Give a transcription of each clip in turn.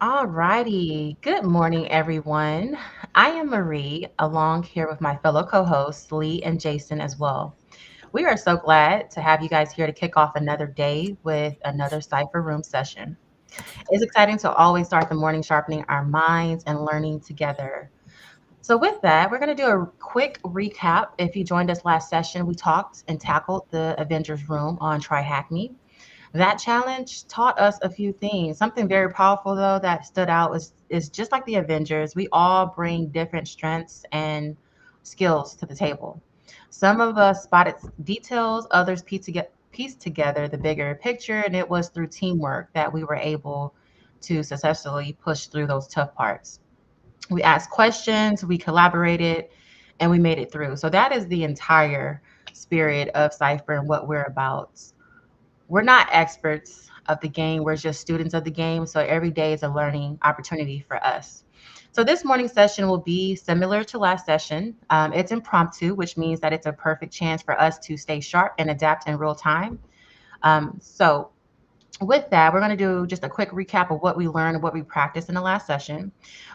All righty. Good morning, everyone. I am Marie, along here with my fellow co hosts, Lee and Jason, as well. We are so glad to have you guys here to kick off another day with another Cypher Room session. It's exciting to always start the morning sharpening our minds and learning together. So, with that, we're going to do a quick recap. If you joined us last session, we talked and tackled the Avengers Room on Try Hack Me. That challenge taught us a few things. Something very powerful though that stood out was is just like the Avengers, we all bring different strengths and skills to the table. Some of us spotted details, others pieced together the bigger picture, and it was through teamwork that we were able to successfully push through those tough parts. We asked questions, we collaborated, and we made it through. So that is the entire spirit of Cypher and what we're about. We're not experts of the game. We're just students of the game. So every day is a learning opportunity for us. So this morning's session will be similar to last session. It's impromptu, which means that it's a perfect chance for us to stay sharp and adapt in real time. So with that, we're going to do just a quick recap of what we learned and what we practiced in the last session.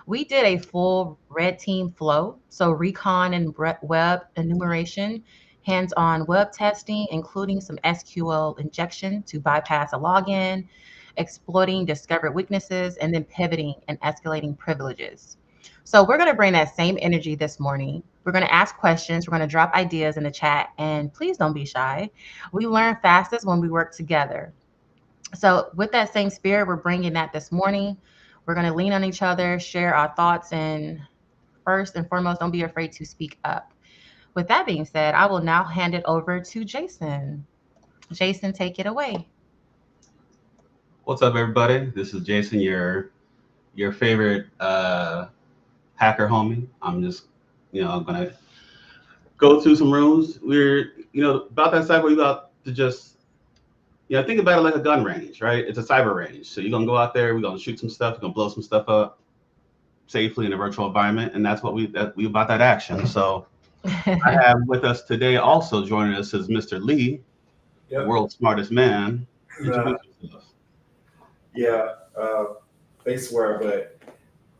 We did a full red team flow, so recon and web enumeration, hands-on web testing, including some SQL injection to bypass a login, exploiting discovered weaknesses, and then pivoting and escalating privileges. So we're going to bring that same energy this morning. We're going to ask questions. We're going to drop ideas in the chat, and please don't be shy. We learn fastest when we work together. So, with that same spirit, we're bringing that this morning. We're going to lean on each other, share our thoughts, and first and foremost, don't be afraid to speak up. With that being said, I will now hand it over to Jason. Jason, take it away. What's up, everybody? This is Jason, your favorite hacker homie. I'm just, I'm gonna go through some rooms. About that cyber. You got to just, think about it like a gun range, right? It's a cyber range. So you're gonna go out there. We're gonna shoot some stuff. We're gonna blow some stuff up safely in a virtual environment, and that's what we about that action. So I have with us today, also joining us, is Mr. Lee, the Yep. world's smartest man. Uh, Introduce yourself. yeah. They swear, but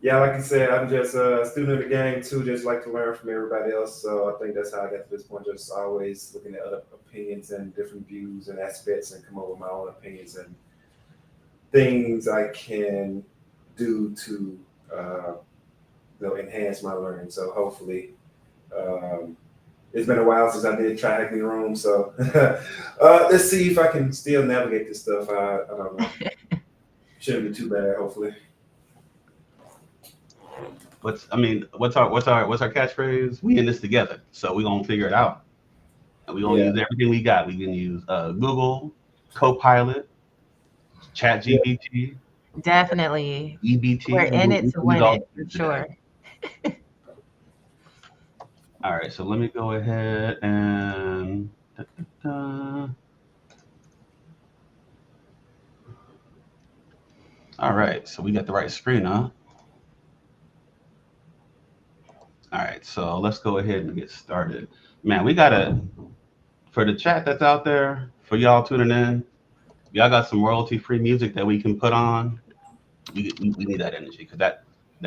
yeah, like you said, I'm just a student of the game too. Just like to learn from everybody else. So I think that's how I got to this point. Just always looking at other opinions and different views and aspects, and come up with my own opinions and things I can do to uh, enhance my learning. So hopefully. Um, it's been a while since I did try hacking the room, so let's see if I can still navigate this stuff. I don't know. Shouldn't be too bad, hopefully. What's our catchphrase? We in this together, so we gonna figure it out, and we gonna Yeah, use everything we got. We can use Google, Copilot, Chat yeah, GPT, Definitely. We're EBT. in it We to can use win all it of for it today. sure. All right, so let me go ahead and all right, so we got the right screen, huh? All right, so let's go ahead and get started. Man, we gotta for the chat that's out there for y'all tuning in. Y'all got some royalty free music that we can put on. We need that energy because that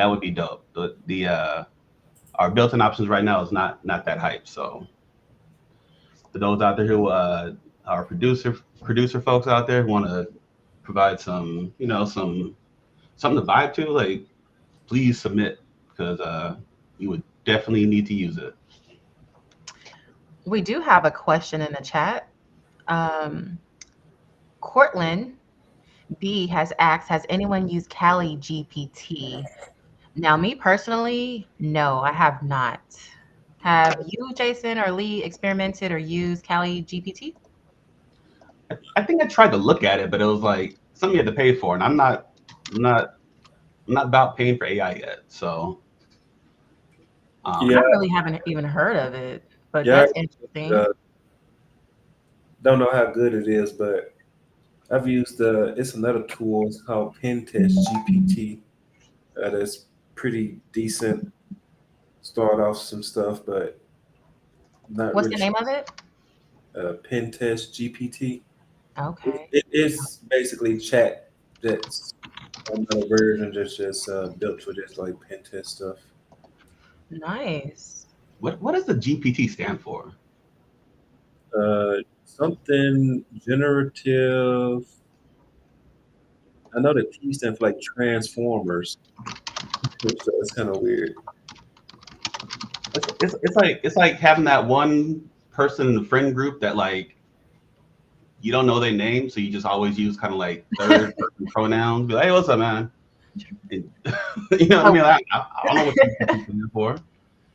would be dope. The our built-in options right now is not that hype. So for those out there who our producer folks out there who want to provide some something to vibe to, like please submit because we would definitely need to use it. We do have a question in the chat. Um, Cortland B has asked, has anyone used Cali GPT? Now, me personally, no, I have not. Have you, Jason or Lee, experimented or used Cali GPT? I think I tried to look at it, but it was like something you had to pay for, and I'm not I'm not about paying for AI yet. So yeah, I um, really haven't even heard of it, but yeah. that's interesting. Don't know how good it is, but I've used it's another tool. It's called Pen Test GPT. That's pretty decent. Start off some stuff, but not What's really the sure. name of it? Pen Test GPT. Okay. It's basically chat that's another version just built for just like pen test stuff. Nice. What does the GPT stand for? Something generative. I know the T stands for like transformers, so it's kind of weird. It's like having that one person in the friend group that like you don't know their name, so you just always use kind of like third person pronouns. Be like, hey, what's up, man? And, you know what I Oh, mean? Like, I don't know what GPT stands for.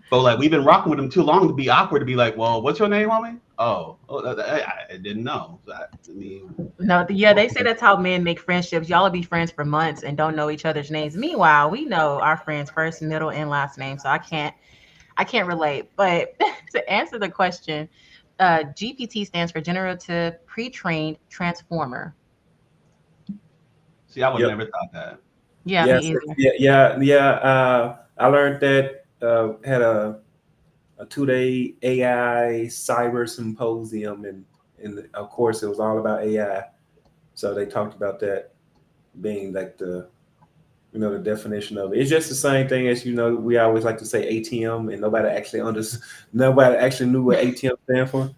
But like we've been rocking with them too long to be awkward to be like, well, what's your name, homie? I didn't know. I mean, no, yeah, they say that's how men make friendships. Y'all will be friends for months and don't know each other's names. Meanwhile, we know our friends' first, middle, and last name, so I can't relate. But to answer the question, GPT stands for Generative Pre-trained Transformer. see, I would Yep. never thought that. Yeah, Yes. me either. Yeah. I learned that. Had a 2 day AI cyber symposium, and of course it was all about AI. So they talked about that being like the definition of it. It's just the same thing as we always like to say ATM, and nobody actually knew what ATM stand for.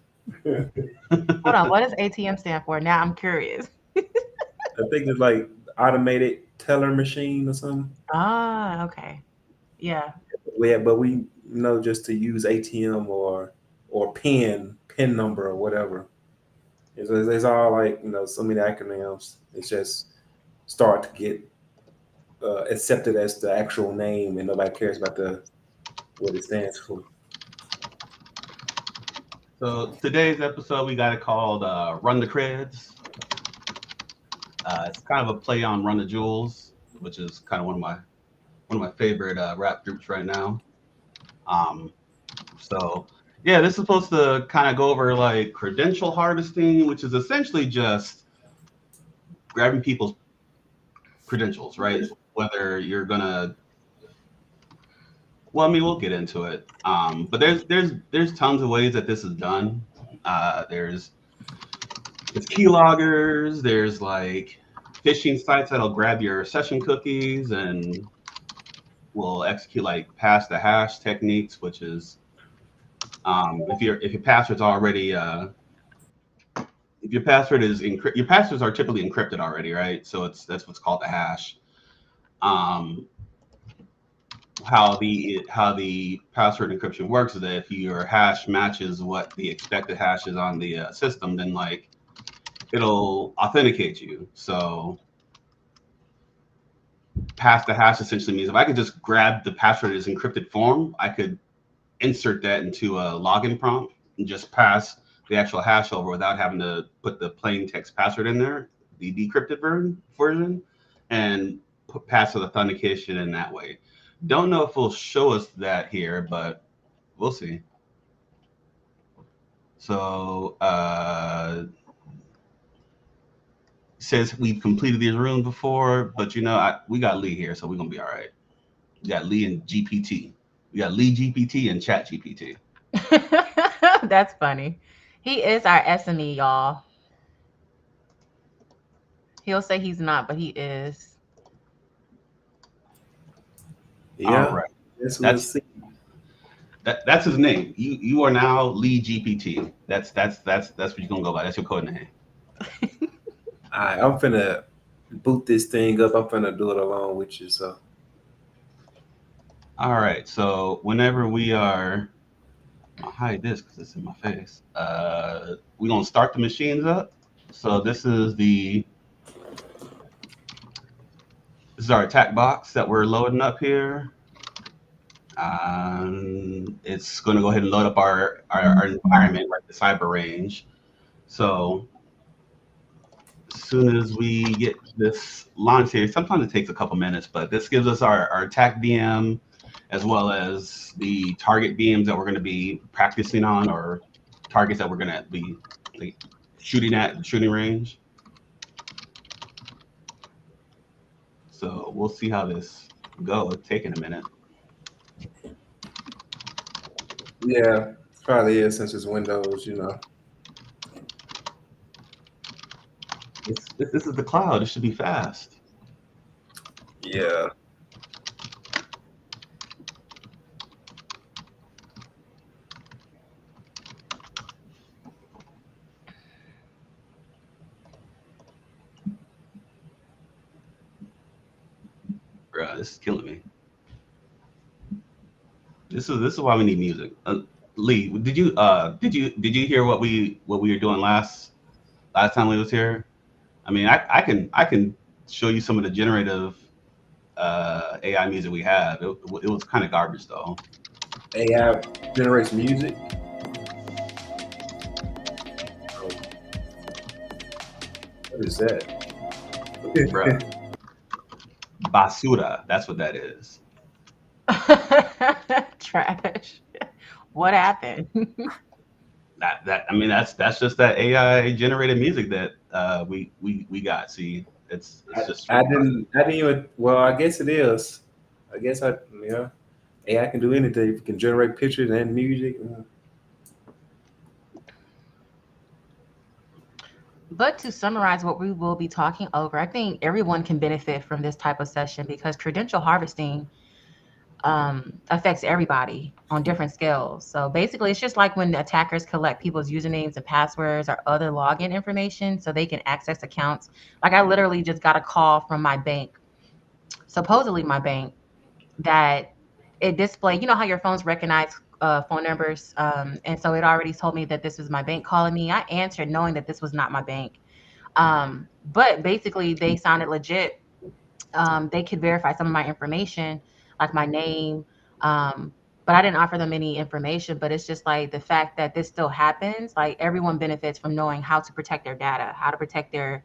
Hold on, what does ATM stand for? Now I'm curious. I think it's like automated teller machine or something. Ah, okay. Yeah. But we know just to use ATM or pin number or whatever. It's all like so many acronyms. It's just start to get accepted as the actual name, and nobody cares about the what it stands for. So today's episode we got it called "Run the Creds." It's kind of a play on "Run the Jewels," which is kind of one of my favorite rap groups right now. Um, so yeah, this is supposed to kind of go over like credential harvesting, which is essentially just grabbing people's credentials, right? Whether you're gonna, well, I mean, we'll get into it. But there's tons of ways that this is done. There's keyloggers. There's like phishing sites that'll grab your session cookies and will execute like pass the hash techniques, which is if your password's already if your password is your passwords are typically encrypted already, right? So that's what's called the hash. Um, how the password encryption works is that if your hash matches what the expected hash is on the system, then like it'll authenticate you. So pass the hash essentially means if I could just grab the password in its encrypted form, I could insert that into a login prompt and just pass the actual hash over without having to put the plain text password in there, the decrypted version, and pass the authentication in that way. Don't know if it'll show us that here, but we'll see. So says we've completed these rooms before, but we got Lee here, so we're gonna be all right. We got Lee and GPT. We got Lee GPT and Chat GPT. That's funny. He is our SME, y'all. He'll say he's not, but he is. All Yeah, right. yes, we'll That's see. that's his name. You are now Lee GPT. That's what you're gonna go by. That's your code name. I'm finna boot this thing up. I'm finna do it along with you. So All right. So whenever we are, I'll hide this because it's in my face. We're gonna start the machines up. So this is our attack box that we're loading up here. It's going to go ahead and load up our environment, right, the cyber range. So as soon as we get this launched here, sometimes it takes a couple minutes, but this gives us our attack VM as well as the target VMs that we're going to be practicing on or targets that we're going to be like, shooting at shooting range. So we'll see how this goes. It's taking a minute. yeah, probably is since it's Windows. This is the cloud. It should be fast. Yeah. Bro, this is killing me. This is why we need music. Lee, did you hear what we were doing last time Lee was here? I mean, I can show you some of the generative AI music we have. It was kind of garbage though, AI generates music. Oh, what is that? bro. Basura, that's what that is. Trash. What happened? That I mean that's just that AI generated music that we got. See, it's just I straight garbage. didn't. I didn't even. Well, I guess it is. I guess I. Yeah. AI can do anything. It can generate pictures and music. But to summarize what we will be talking over, I think everyone can benefit from this type of session because credential harvesting affects everybody on different scales. So basically, it's just like when the attackers collect people's usernames and passwords or other login information so they can access accounts. Like I literally just got a call from my bank, supposedly my bank, that it displayed, you know how your phones recognize phone numbers. And so it already told me that this was my bank calling me. I answered knowing that this was not my bank. But basically, they sounded legit. They could verify some of my information, like my name. Um, but I didn't offer them any information. But it's just like the fact that this still happens, like everyone benefits from knowing how to protect their data, how to protect their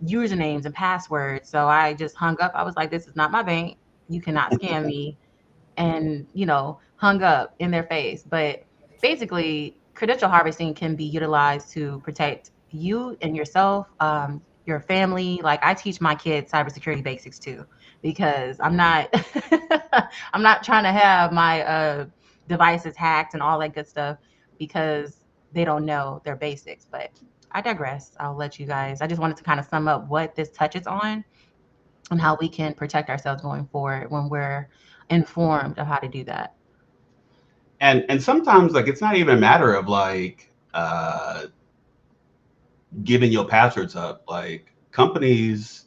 usernames and passwords. So I just hung up. I was like, this is not my bank. You cannot scam me, and hung up in their face. But basically, credential harvesting can be utilized to protect you and yourself, your family. Like I teach my kids cybersecurity basics too, because I'm not I'm not trying to have my devices hacked and all that good stuff because they don't know their basics. But I digress. I'll let you guys. I just wanted to kind of sum up what this touches on and how we can protect ourselves going forward when we're informed of how to do that. And sometimes like it's not even a matter of like giving your passwords up. Like companies,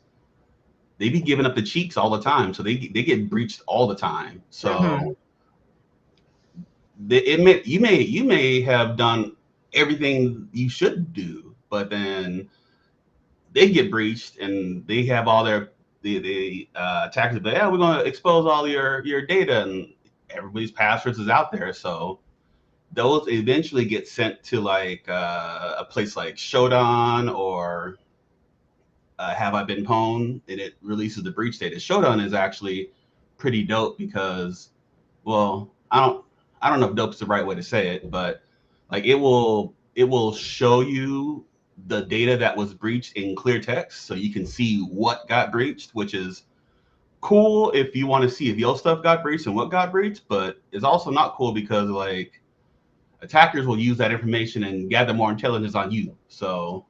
they be giving up the cheeks all the time, so they get breached all the time. Hmm. So you may have done everything you should do, but then they get breached and they have all their the attackers. But yeah, we're going to expose all your data, and everybody's passwords is out there. So those eventually get sent to like a place like Shodan or Have I Been Pwned, and it releases the breach data. Shodan is actually pretty dope because, well, I don't know if dope is the right way to say it, but like it will show you the data that was breached in clear text, so you can see what got breached, which is cool if you want to see if your stuff got breached and what got breached, but it's also not cool because like attackers will use that information and gather more intelligence on you. So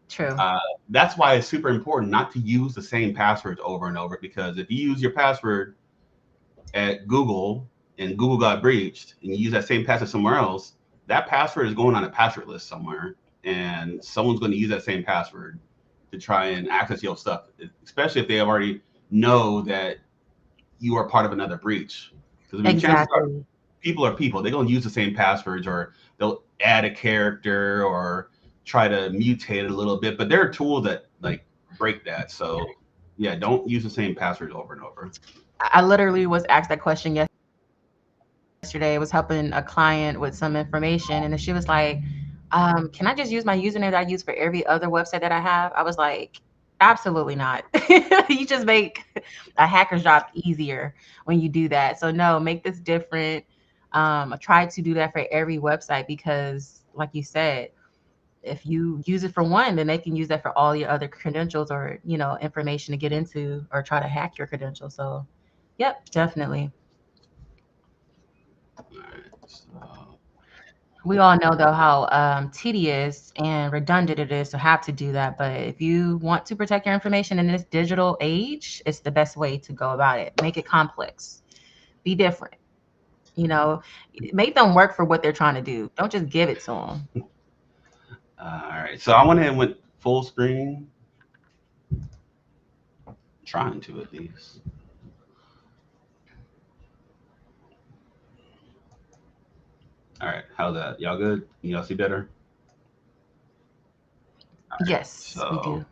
True. uh, that's why it's super important not to use the same passwords over and over, because if you use your password at Google and Google got breached and you use that same password somewhere else, that password is going on a password list somewhere, and someone's going to use that same password to try and access your stuff, especially if they already know that you are part of another breach. Because I mean, chances are Exactly. people are people. They're going to use the same passwords, or they'll add a character or try to mutate it a little bit. But there are tools that like break that. So yeah, don't use the same passwords over and over. I literally was asked that question yesterday. I was helping a client with some information, and then she was like, "Can I just use my username that I use for every other website that I have?" I was like, "Absolutely not. You just make a hacker's job easier when you do that. So no, make this different. I try to do that for every website because, like you said, if you use it for one, then they can use that for all your other credentials or information to get into or try to hack your credentials. So, yep, definitely. All right. So We all know though how tedious and redundant it is to have to do that. But if you want to protect your information in this digital age, it's the best way to go about it. Make it complex. Be different. You know, make them work for what they're trying to do. Don't just give it to them. All right, so I went ahead and went full screen, trying to at least. All right, how's that? Y'all good? Y'all see better? All right, Yes, we so do.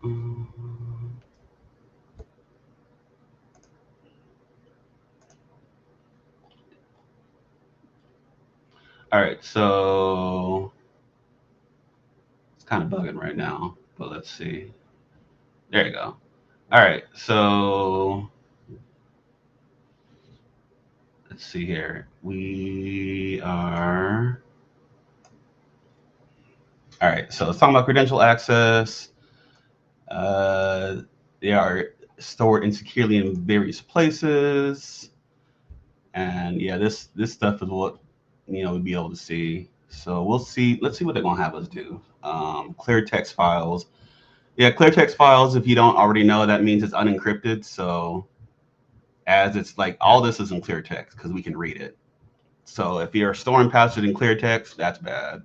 mm, all right, so it's kind of bugging right now, but let's see. There you go. All right, so let's see here. We are all right. So let's talk about credential access. Uh, they are stored insecurely in various places, and yeah, this stuff is what we'll be able to see. So we'll see. Let's see what they're gonna have us do. Clear text files. Yeah, clear text files. If you don't already know, that means it's unencrypted. So as it's like all this is in clear text because we can read it. So if you're storing passwords in clear text, that's bad.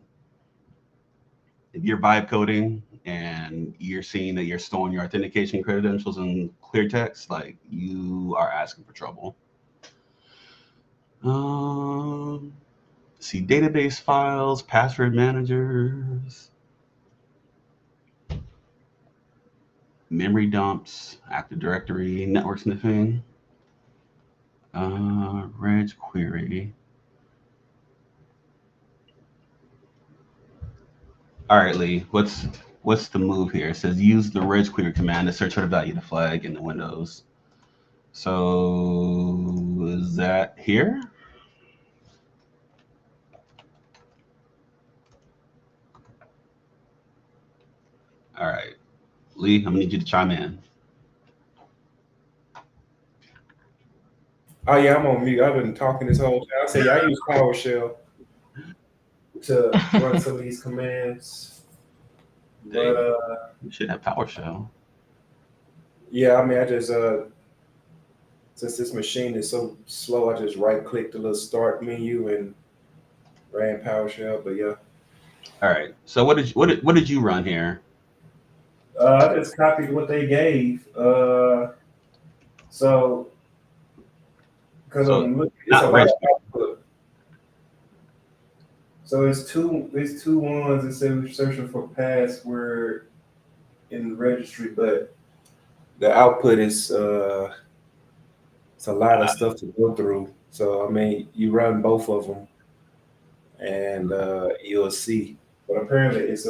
If you're vibe coding and you're seeing that you're storing your authentication credentials in clear text, like you are asking for trouble. Um, see database files, password managers, memory dumps, Active Directory, network sniffing, reg query. All right, Lee, what's the move here? It says use the reg query command to search for the value of the flag in the Windows. So is that here? All right, Lee, I'm gonna need you to chime in. Oh yeah, I'm on mute. I've been talking this whole time. I say, yeah, I use PowerShell to run some of these commands. But They you should have PowerShell. yeah, I mean, I just since this machine is so slow, I just right click the little start menu and ran PowerShell. But yeah, All right. So what did you run here? I just copied what they gave. So because So I'm looking, it's a not lot of registry. output. So it's two ones that say we're searching for password in the registry, but the output is it's a lot of stuff to go through. So I mean, you run both of them, and you'll see. But apparently, it's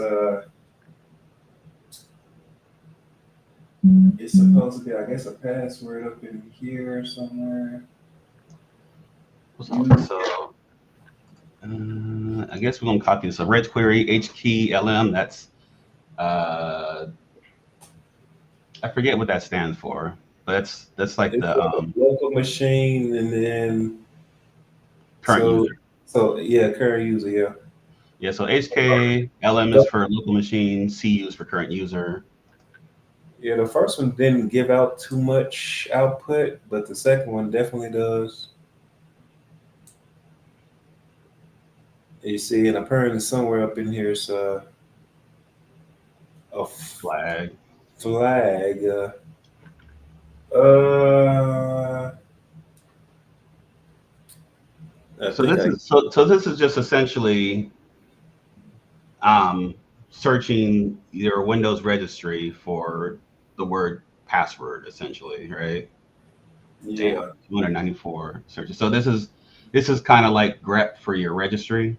supposed to be, I guess, a password up in here somewhere. What's up? You, So I guess we're gonna copy this. So reg query h key lm. That's uh, I forget what that stands for, but that's like it's the a local machine, and then current so user. so yeah, current user, yeah. Yeah. So HK LM is for local machine. CU is for current user. Yeah, the first one didn't give out too much output, but the second one definitely does. You see, and apparently somewhere up in here is a Flag. flag. Uh, I So think this I is so this is just essentially um, searching your Windows registry for the word password, essentially, right? Damn, yeah. 294 searches. So this is kind of like grep for your registry.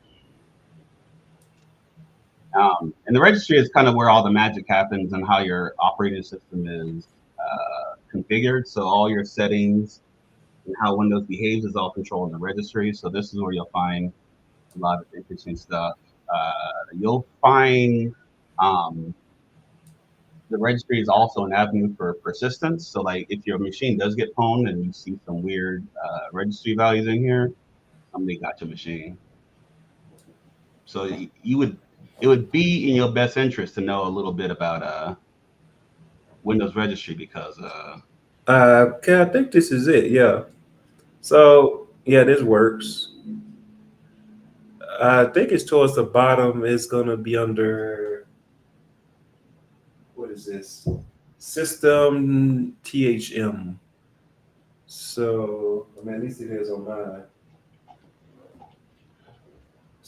And the registry is kind of where all the magic happens and how your operating system is configured. So all your settings and how Windows behaves is all controlled in the registry. So this is where you'll find a lot of interesting stuff. You'll find um, the registry is also an avenue for persistence. So like if your machine does get pwned and you see some weird registry values in here, somebody got your machine. So it would be in your best interest to know a little bit about Windows Registry because Okay, I think this is it. Yeah. So yeah, this works. I think it's towards the bottom. It's gonna be under what is this? System THM. So I mean, at least it is on mine.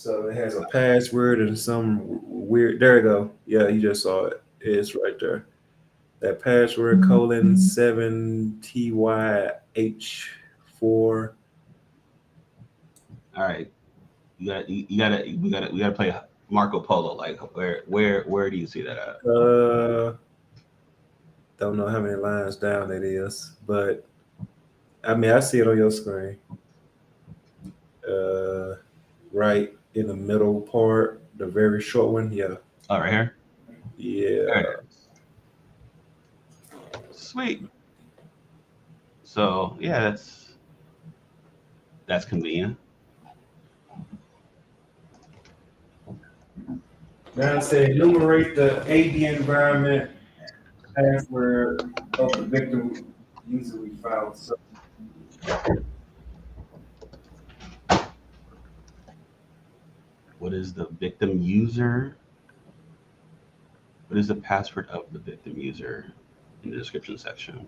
So it has a password and some weird. There you go. Yeah, you just saw it. It's right there. That password :7TYH4. all right, we gotta play Marco Polo. Like where do you see that at? Don't know how many lines down it is, but I mean I see it on your screen. Uh, right in the middle part, the very short one. Yeah, Oh, right here. There it yeah. is. Sweet. So yeah, that's convenient. Now it says enumerate the AD environment password of the victim user we found. So What is the victim user? What is the password of the victim user in the description section?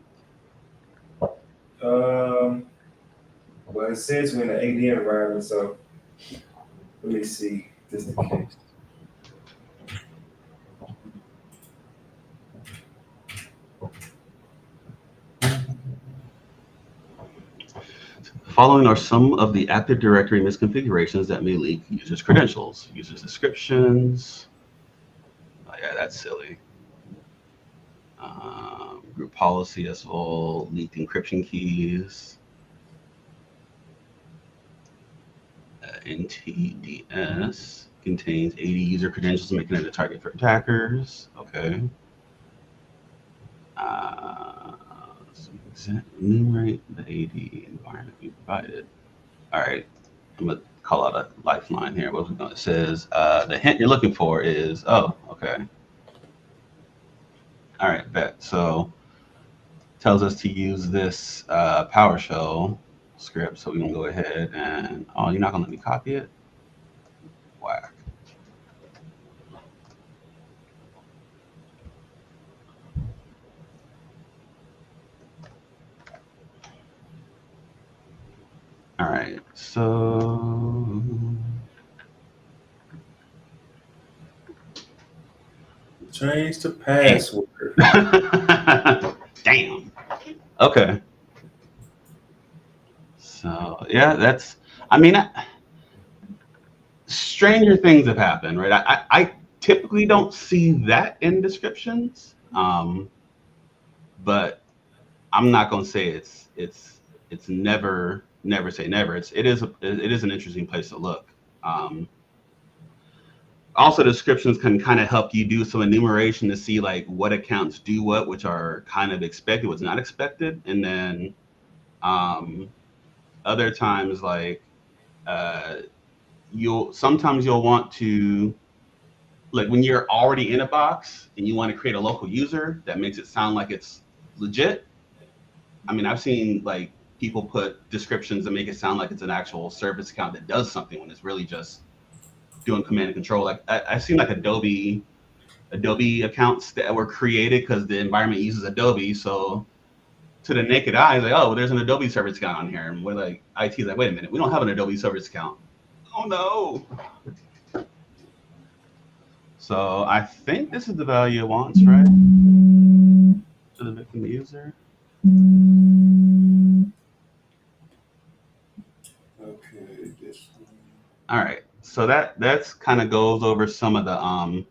um, well, it says we're in an AD environment, so let me see if this is the case. Following are some of the Active Directory misconfigurations that may leak users' credentials, users' descriptions. Oh, yeah, that's silly. Group policy as well, leaked encryption keys, NTDS contains 80 user credentials, making it a target for attackers. Okay. Uh, enumerate the AD environment we provided. All right. I'm gonna call out a lifeline here. What was it going? It says the hint you're looking for is okay. All right, bet. So tells us to use this PowerShell script. So we can go ahead and you're not gonna let me copy it? Whack. All right, so Change the password. damn. Okay. So yeah, that's. I mean, stranger things have happened, right? I typically don't see that in descriptions, but I'm not gonna say it's never say never. It is an interesting place to look. Um, Also, descriptions can kind of help you do some enumeration to see like what accounts do what, which are kind of expected, what's not expected, and then um, other times like uh, you'll want to like when you're already in a box and you want to create a local user that makes it sound like it's legit. I mean, I've seen like people put descriptions that make it sound like it's an actual service account that does something when it's really just doing command and control. Like I've seen like Adobe accounts that were created because the environment uses Adobe. So to the naked eye, like, oh, well, there's an Adobe service account on here, and we're like, IT's like, wait a minute, we don't have an Adobe service account. Oh no. So I think this is the value it wants, right? To the victim user. Okay, this one. All right. So that's kind of goes over some of the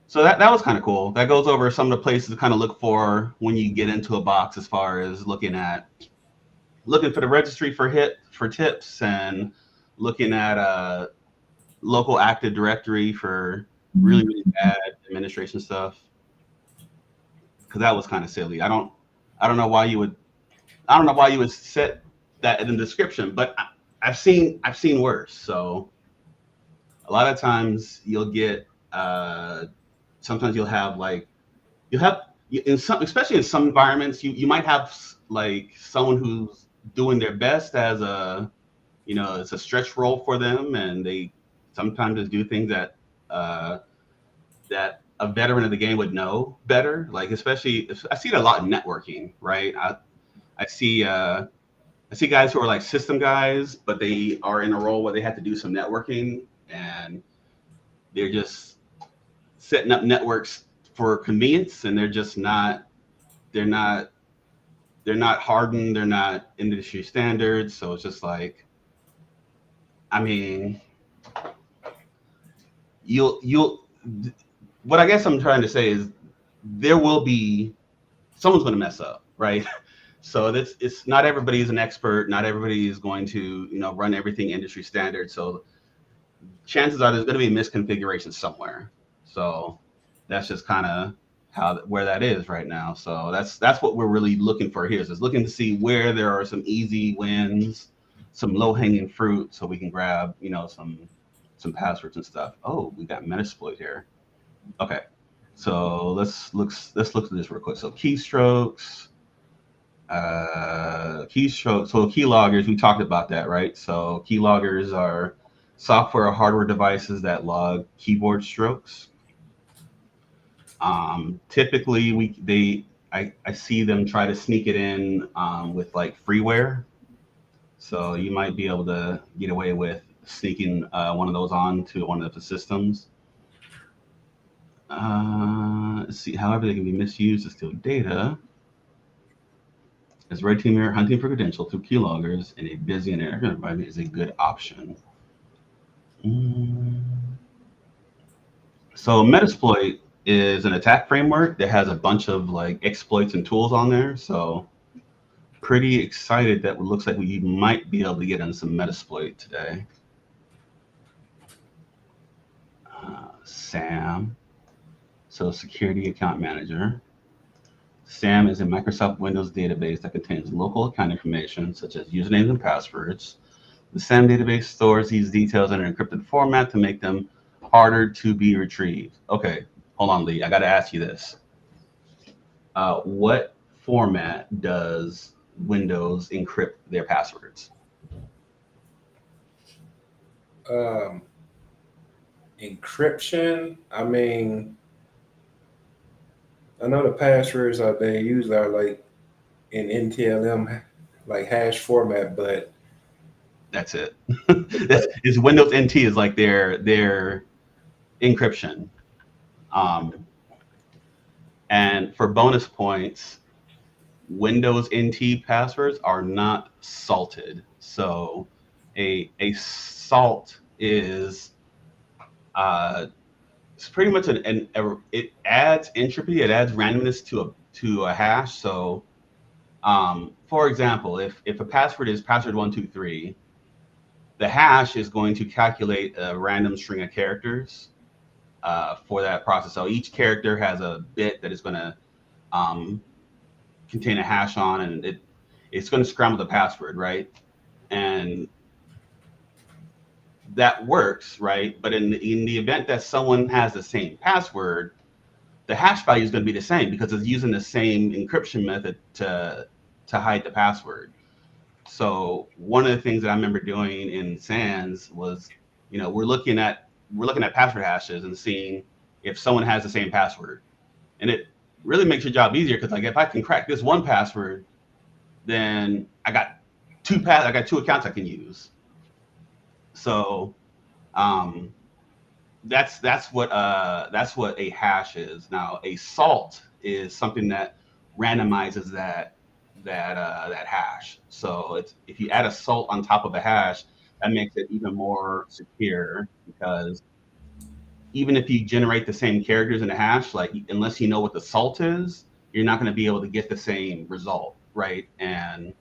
so that was kind of cool. That goes over some of the places to kind of look for when you get into a box as far as looking for the registry for tips and looking at local Active Directory for really bad administration stuff. Because that was kind of silly. I don't know why you would set that in the description, but I've seen worse. So a lot of times you'll get sometimes you'll have in some, especially in some environments, you might have like someone who's doing their best as a, it's a stretch role for them, and they sometimes just do things uh, that a veteran of the game would know better. Like especially, I see it a lot in networking, right? I see I see guys who are like system guys, but they are in a role where they have to do some networking, and they're just setting up networks for convenience, and they're not they're not hardened, they're not industry standards. So it's just like, I mean, you'll what I guess I'm trying to say is there will be someone's going to mess up, right? So it's not everybody is an expert, not everybody is going to run everything industry standard. So chances are there's going to be a misconfiguration somewhere. So that's just kind of how where that is right now. So that's what we're really looking for here. Is looking to see where there are some easy wins, some low hanging fruit, so we can grab some passwords and stuff. Oh, we got Metasploit here. Okay, so let's look at this real quick. So keystrokes, keystrokes. So keyloggers, we talked about that, right? So keyloggers are software or hardware devices that log keyboard strokes. Typically, I see them try to sneak it in with like freeware. So you might be able to get away with sneaking one of those onto one of the systems. Let's see. However, they can be misused to steal data. As red teamer, hunting for credential through keyloggers in a busy and internet environment is a good option. Mm. So Metasploit is an attack framework that has a bunch of like exploits and tools on there. So pretty excited that it looks like we might be able to get on some Metasploit today. SAM, so Security Account Manager. SAM is a Microsoft Windows database that contains local account information such as usernames and passwords. The SAM database stores these details in an encrypted format to make them harder to be retrieved. Okay, hold on, Lee. I got to ask you this. What format does Windows encrypt their passwords? Um, Encryption. I mean, I know the passwords are they usually are like in NTLM, like hash format, but That's it. It's Windows NT is like their encryption. Um, and for bonus points, Windows NT passwords are not salted. So a salt is it's pretty much it adds entropy, it adds randomness to a hash. So for example, if a password is password123, the hash is going to calculate a random string of characters for that process. So each character has a bit that is going to um, contain a hash on, and it's going to scramble the password, right? And that works, right? But in the event that someone has the same password, the hash value is going to be the same because it's using the same encryption method to hide the password. So one of the things that I remember doing in SANS was, we're looking at password hashes and seeing if someone has the same password, and it really makes your job easier because like if I can crack this one password, then I got two accounts I can use. So um, that's what a hash is. Now a salt is something that randomizes that hash. So it's if you add a salt on top of a hash, that makes it even more secure because even if you generate the same characters in a hash, like unless you know what the salt is, you're not going to be able to get the same result, right? And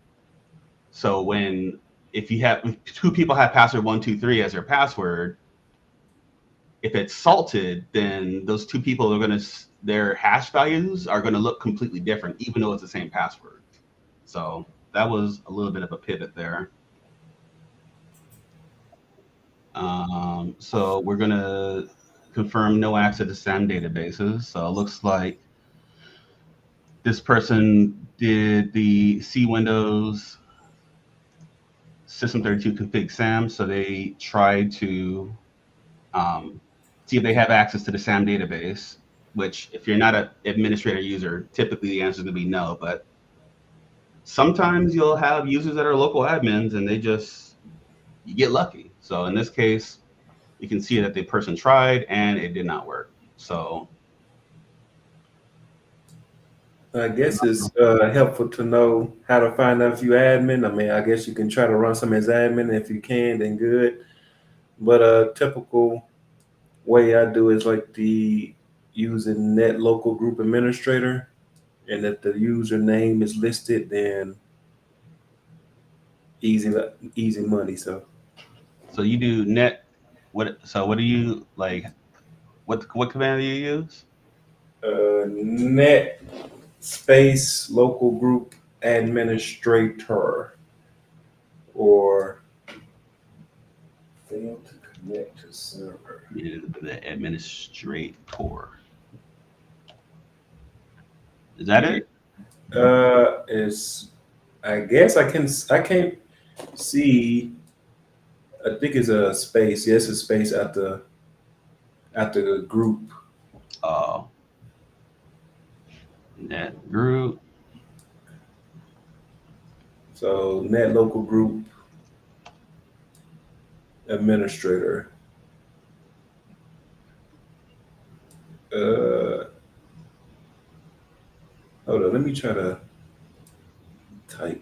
so if two people have password123 as their password, if it's salted, then those two people are their hash values are gonna look completely different, even though it's the same password. So that was a little bit of a pivot there. So we're gonna confirm no access to SAM databases. So it looks like this person did the C Windows System 32 config SAM. So they tried to um, see if they have access to the SAM database. Which, if you're not an administrator user, typically the answer is gonna be no. But sometimes you'll have users that are local admins, and they just you get lucky. So in this case, you can see that the person tried and it did not work. So I guess it's helpful to know how to find out if you admin. I mean, I guess you can try to run some as admin. If you can, then good. But a typical way I do is like the using net local group administrator, and if the username is listed, then easy easy money. So so you do net what so what do you like what command do you use? net space local group administrator or fail to connect to server. The administrator. Is that it? Is I guess I can't see. I think it's a space. Yes, a space at the group. Oh, net group. So net local group administrator. Uh, hold on. Let me try to type.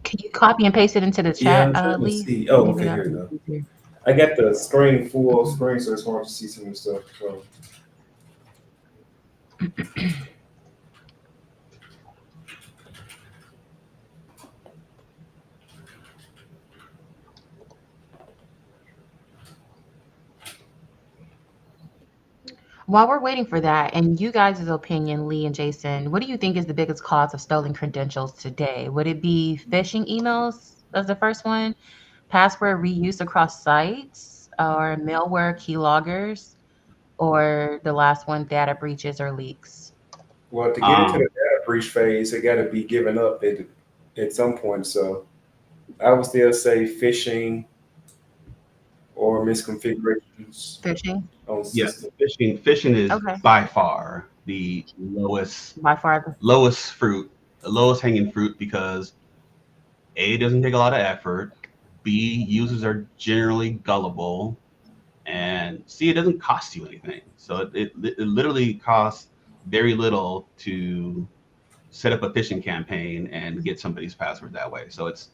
Can you copy and paste it into the Yeah, chat, I'm trying to Lee? see. Oh, Maybe okay. that Here would we go. be easier. I got the screen full screen, so it's hard to see some of the stuff. So, While we're waiting for that, in you guys' opinion, Lee and Jason, what do you think is the biggest cause of stolen credentials today? Would it be phishing emails as the first one, password reuse across sites, or malware keyloggers, or the last one, data breaches or leaks? well, to get into the Um, data breach phase, it got to be given up at some point. So I would still say phishing or misconfigurations Phishing? on yeah, system. phishing is Okay. by far the By far. lowest fruit, the lowest hanging fruit because A, it doesn't take a lot of effort. B, users are generally gullible. And C, it doesn't cost you anything. So it literally costs very little to set up a phishing campaign and get somebody's password that way. So it's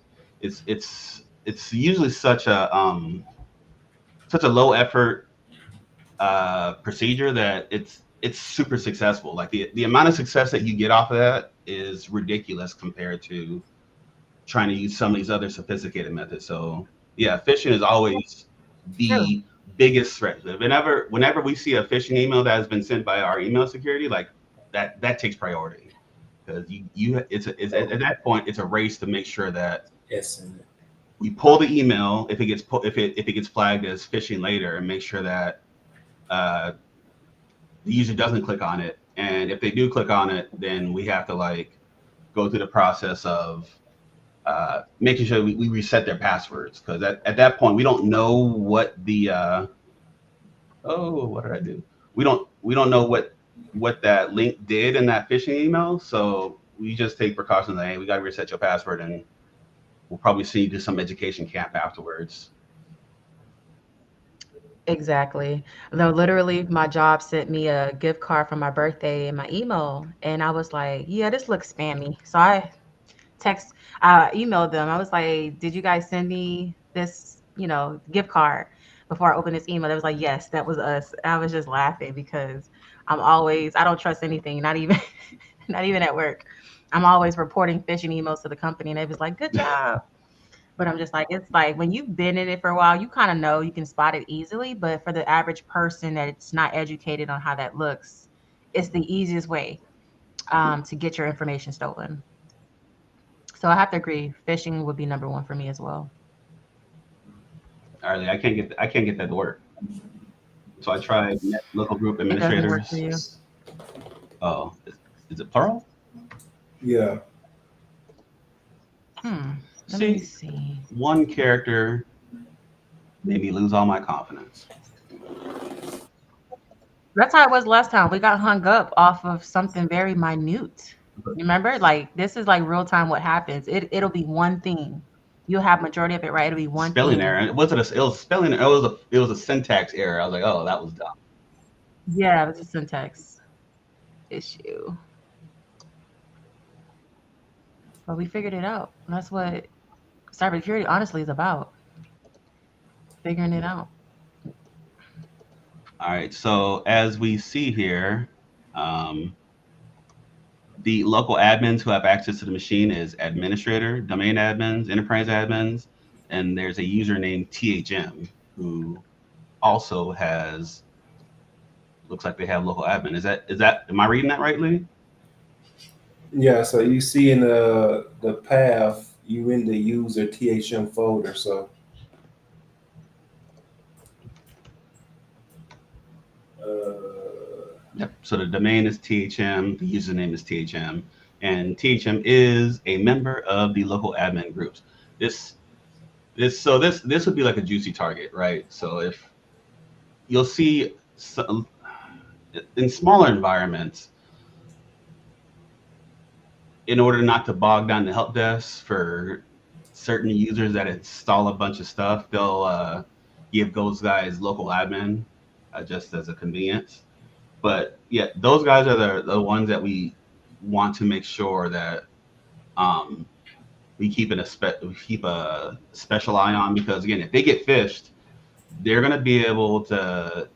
usually such a low effort procedure that it's super successful. Like the amount of success that you get off of that is ridiculous compared to trying to use some of these other sophisticated methods. So yeah, phishing is always True. the biggest threat. Whenever we see a phishing email that has been sent by our email security, like that takes priority because it's Oh, at that point it's a race to make sure that yes, and we pull the email if it gets if it gets flagged as phishing later and make sure that uh, the user doesn't click on it. And if they do click on it, then we have to like go through the process of making sure we reset their passwords because at that point we don't know what the oh what did I do? We don't know what that link did in that phishing email, so we just take precautions. Like, hey, we got to reset your password, and we'll probably see you do some education camp afterwards. Exactly. Though literally my job sent me a gift card for my birthday in my email, and I was like, yeah, this looks spammy. So text I emailed them. I was like, did you guys send me this, gift card before I opened this email? They was like, yes, that was us. I was just laughing because I don't trust anything, not even not even at work. I'm always reporting phishing emails to the company, and they was like, good job. But I'm just like, it's like when you've been in it for a while, you kind of know you can spot it easily. But for the average person that's not educated on how that looks, it's the easiest way to get your information stolen. So I have to agree, phishing would be number one for me as well. Early, I can't get that to work. So I tried local group It doesn't work for administrators. you. Oh, is it plural? Yeah. Hmm. Let me See, see. one character made me lose all my confidence. That's how it was last time. We got hung up off of something very minute. You remember? Like this is like real time what happens. It'll be one thing. You'll have majority of it right. It'll be one Spelling thing. error. It wasn't a. It was spelling. It was a syntax error. I was like, oh, that was dumb. Yeah, it's a syntax issue. But we figured it out. That's what cybersecurity honestly is about. Figuring it out. All right. So as we see here, um, the local admins who have access to the machine is administrator, domain admins, enterprise admins, and there's a user named THM who also has looks like they have local admin. Is that am I reading that rightly? Yeah, so you see in the path, you in the user THM folder. So uh, Yep. So the domain is THM, the username is THM, and THM is a member of the local admin groups. This this would be like a juicy target, right? So if you'll see some, in smaller environments, in order not to bog down the help desk for certain users that install a bunch of stuff, they'll give those guys local admin just as a convenience. But yeah, those guys are the ones that we want to make sure that um, we keep a special eye on because again, if they get phished, they're going to be able to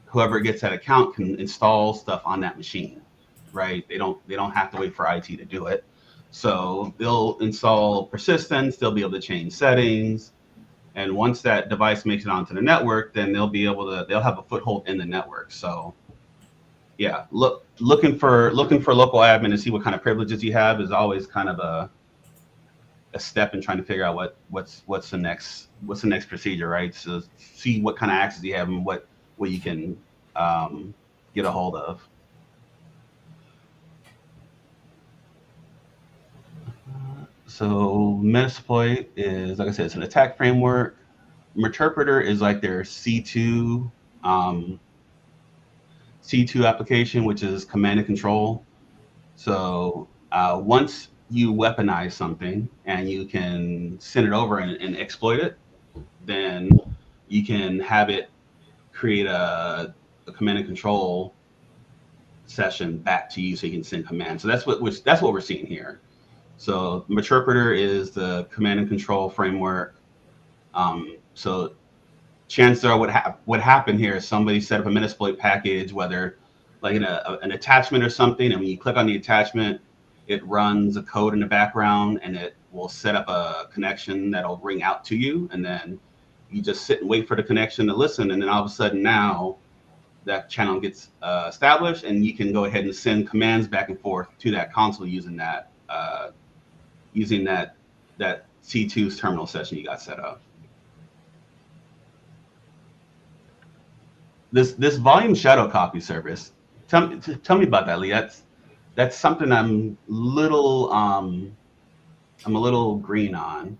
whoever gets that account can install stuff on that machine, right? They don't have to wait for IT to do it. So they'll install persistence, they'll be able to change settings, and once that device makes it onto the network, then they'll have a foothold in the network. So yeah, looking for local admin to see what kind of privileges you have is always kind of a step in trying to figure out what's the next procedure, right? So see what kind of access you have and what you can um, get a hold of. So Metasploit is like I said, it's an attack framework. Meterpreter is like their um, C2 application, which is command and control. So once you weaponize something and you can send it over and exploit it, then you can have it create a command and control session back to you so you can send commands. So that's what we're seeing here. So Meterpreter is the command and control framework. So chances are what happened here is somebody set up a Metasploit package, whether like in an attachment or something, and when you click on the attachment, it runs a code in the background and it will set up a connection that'll ring out to you, and then you just sit and wait for the connection to listen, and then all of a sudden now that channel gets established, and you can go ahead and send commands back and forth to that console using that C2's terminal session you got set up. This volume shadow copy service. Tell me about that, Lee. That's something I'm a little green on.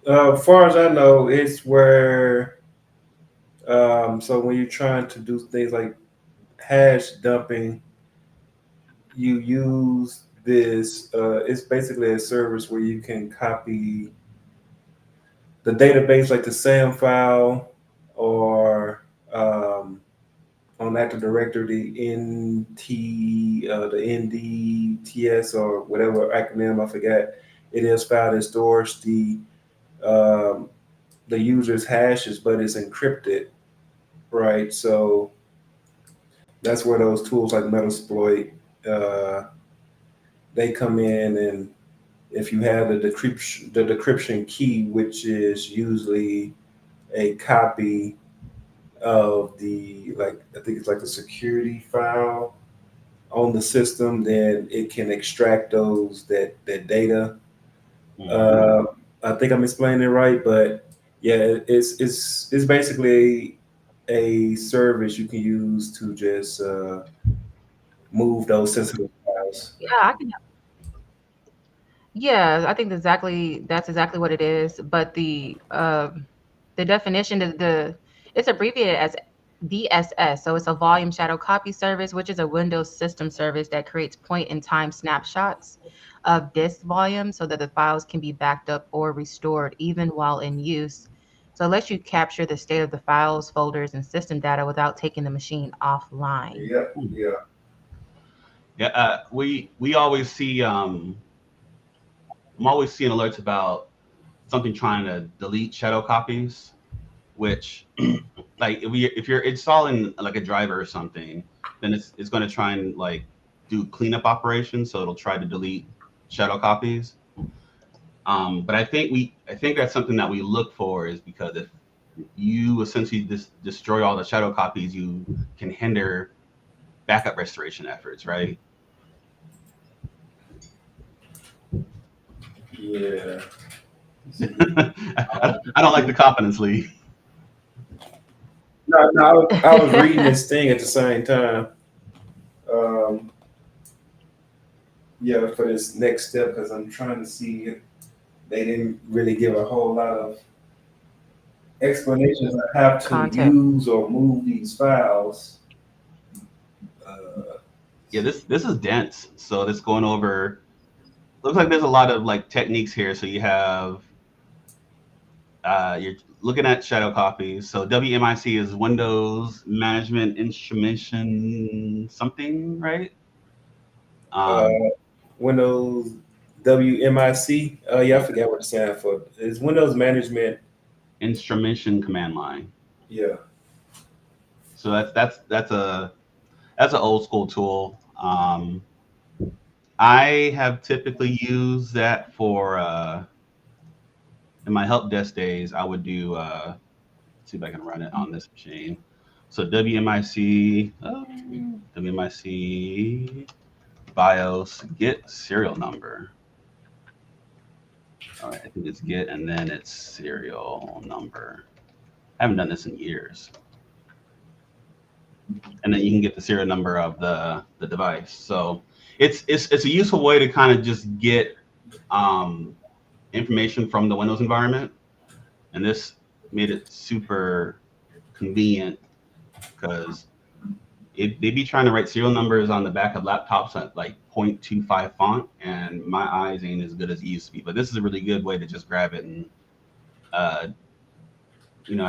as far as I know, it's where so when you're trying to do things like hash dumping, you use this. It's basically a service where you can copy the database, like the SAM file, or on Active Directory, the NT, the NDTS, or whatever acronym I forgot it is, file that stores um, the user's hashes, but it's encrypted, right? So that's where those tools like Metasploit uh, they come in, and if you have the decryption key, which is usually a copy of the, like, I think it's like a security file on the system, then it can extract that data. Mm-hmm. Uh, I think I'm explaining it right, but Yeah, it's basically a service you can use to just move those sensitive files. Yeah, I can. Yeah, I think that's exactly what it is. But the definition, the it's abbreviated as VSS. So it's a volume shadow copy service, which is a Windows system service that creates point in time snapshots of disk volume so that the files can be backed up or restored even while in use. So it lets you capture the state of the files, folders, and system data without taking the machine offline. Yep, Hmm. yeah, Yeah, we always see. I'm always seeing alerts about something trying to delete shadow copies, which like if you're installing like a driver or something, then it's going to try and like do cleanup operations, so it'll try to delete shadow copies. But I think that's something that we look for is because if you essentially destroy all the shadow copies, you can hinder backup restoration efforts, right? yeah. I don't like the confidence lead. No, no, I was reading this thing at the same time. Um, yeah, for this next step because I'm trying to see if they didn't really give a whole lot of explanations on how to Content. use or move these files. Uh, Yeah, this is dense. So this going over looks like there's a lot of like techniques here. So you have you're looking at shadow copies. So WMIC is Windows Management Instrumentation something, right? uh, Um, Windows WMIC. Yeah, I forget what it stands for. It's Windows Management. Instrumentation command line. Yeah. So that's an old school tool. I have typically used that for in my help desk days. I would do see if I can run it on this machine. So WMIC, WMIC BIOS get serial number. All right, I think it's get and then it's serial number. I haven't done this in years. And then you can get the serial number of the device. So it's a useful way to kind of just get um, information from the Windows environment, and this made it super convenient because they be trying to write serial numbers on the back of laptops at like 0.25 font, and my eyes ain't as good as it used to be. But this is a really good way to just grab it and uh,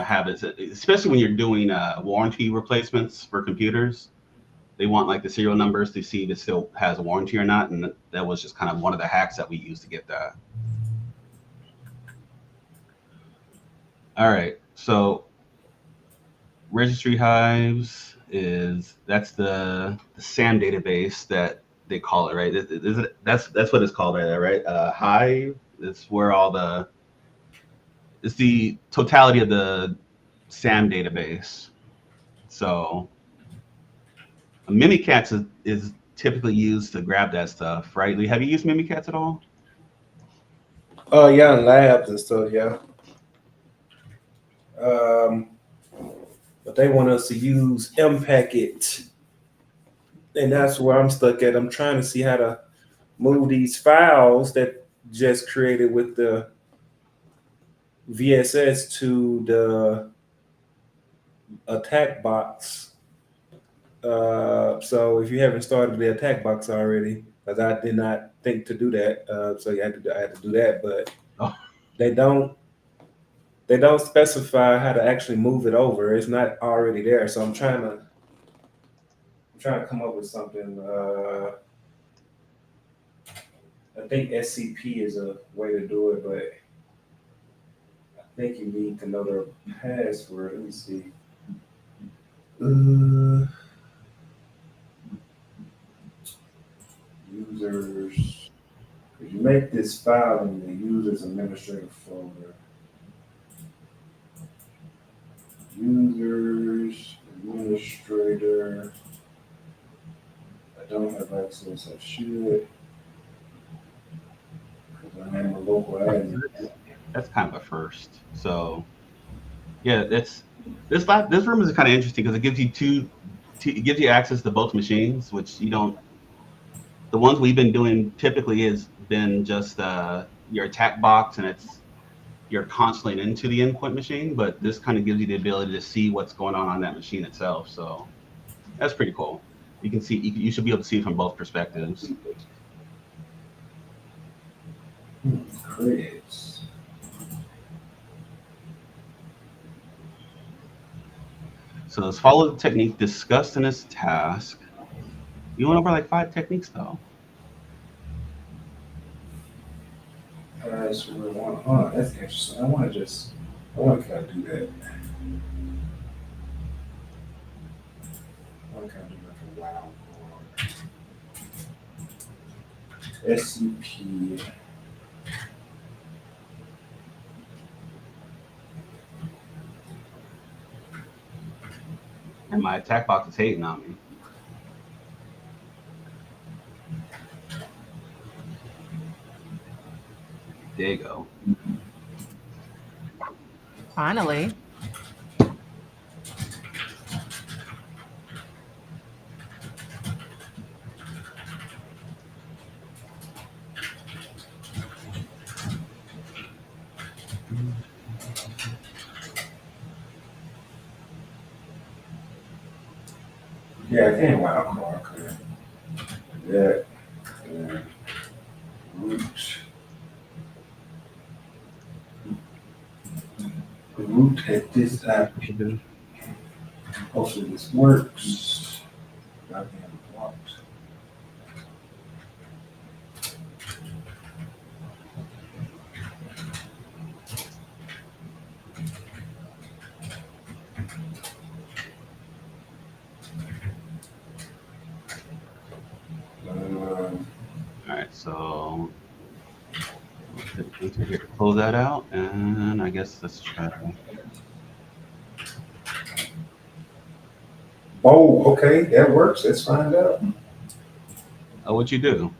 have it, especially when you're doing warranty replacements for computers. They want like the serial numbers to see if it still has a warranty or not, and that was just kind of one of the hacks that we used to get that. All right, so registry hives is that's the SAM database that they call it, right? That's what it's called right there, right? Hive is where all the it's the totality of the SAM database. So Mimikatz is typically used to grab that stuff, right? Lee, have you used Mimikatz at all? Oh, yeah, in labs and stuff. Yeah. Um, but they want us to use Mpacket, and that's where I'm stuck at. I'm trying to see how to move these files that just created with the VSS to the attack box. So if you haven't started the attack box already, because I did not think to do that, so I had to do that, but Oh, they don't they don't specify how to actually move it over. It's not already there, so I'm trying to come up with something. I think SCP is a way to do it, but I think you need to know the password. Let me see. Uh, users. If you make this file in the users administrator folder, users administrator. I don't have access. I should because I am a local admin. that's kind of a first. So Yeah, this room is kind of interesting because it gives you it gives you access to both machines, which you don't. The ones we've been doing typically has been just your attack box, and you're constantly into the endpoint machine. But this kind of gives you the ability to see what's going on that machine itself. So that's pretty cool. You can see you should be able to see it from both perspectives. Great. So let's follow the technique discussed in this task. You went over like 5 techniques though. So we want, oh, that's interesting. I want to kind of do that. I want to kind of do like a wild card. SCP. And my attack box is hating on me. There you go. Finally. Yeah, I can't wild card. Okay. That. Uh, root. Root at this app. Hopefully this works. Goddamn blocked. All right, so let's hit enter here to close that out, and I guess let's try. Oh, okay, that works. Let's find out. Oh, what you do?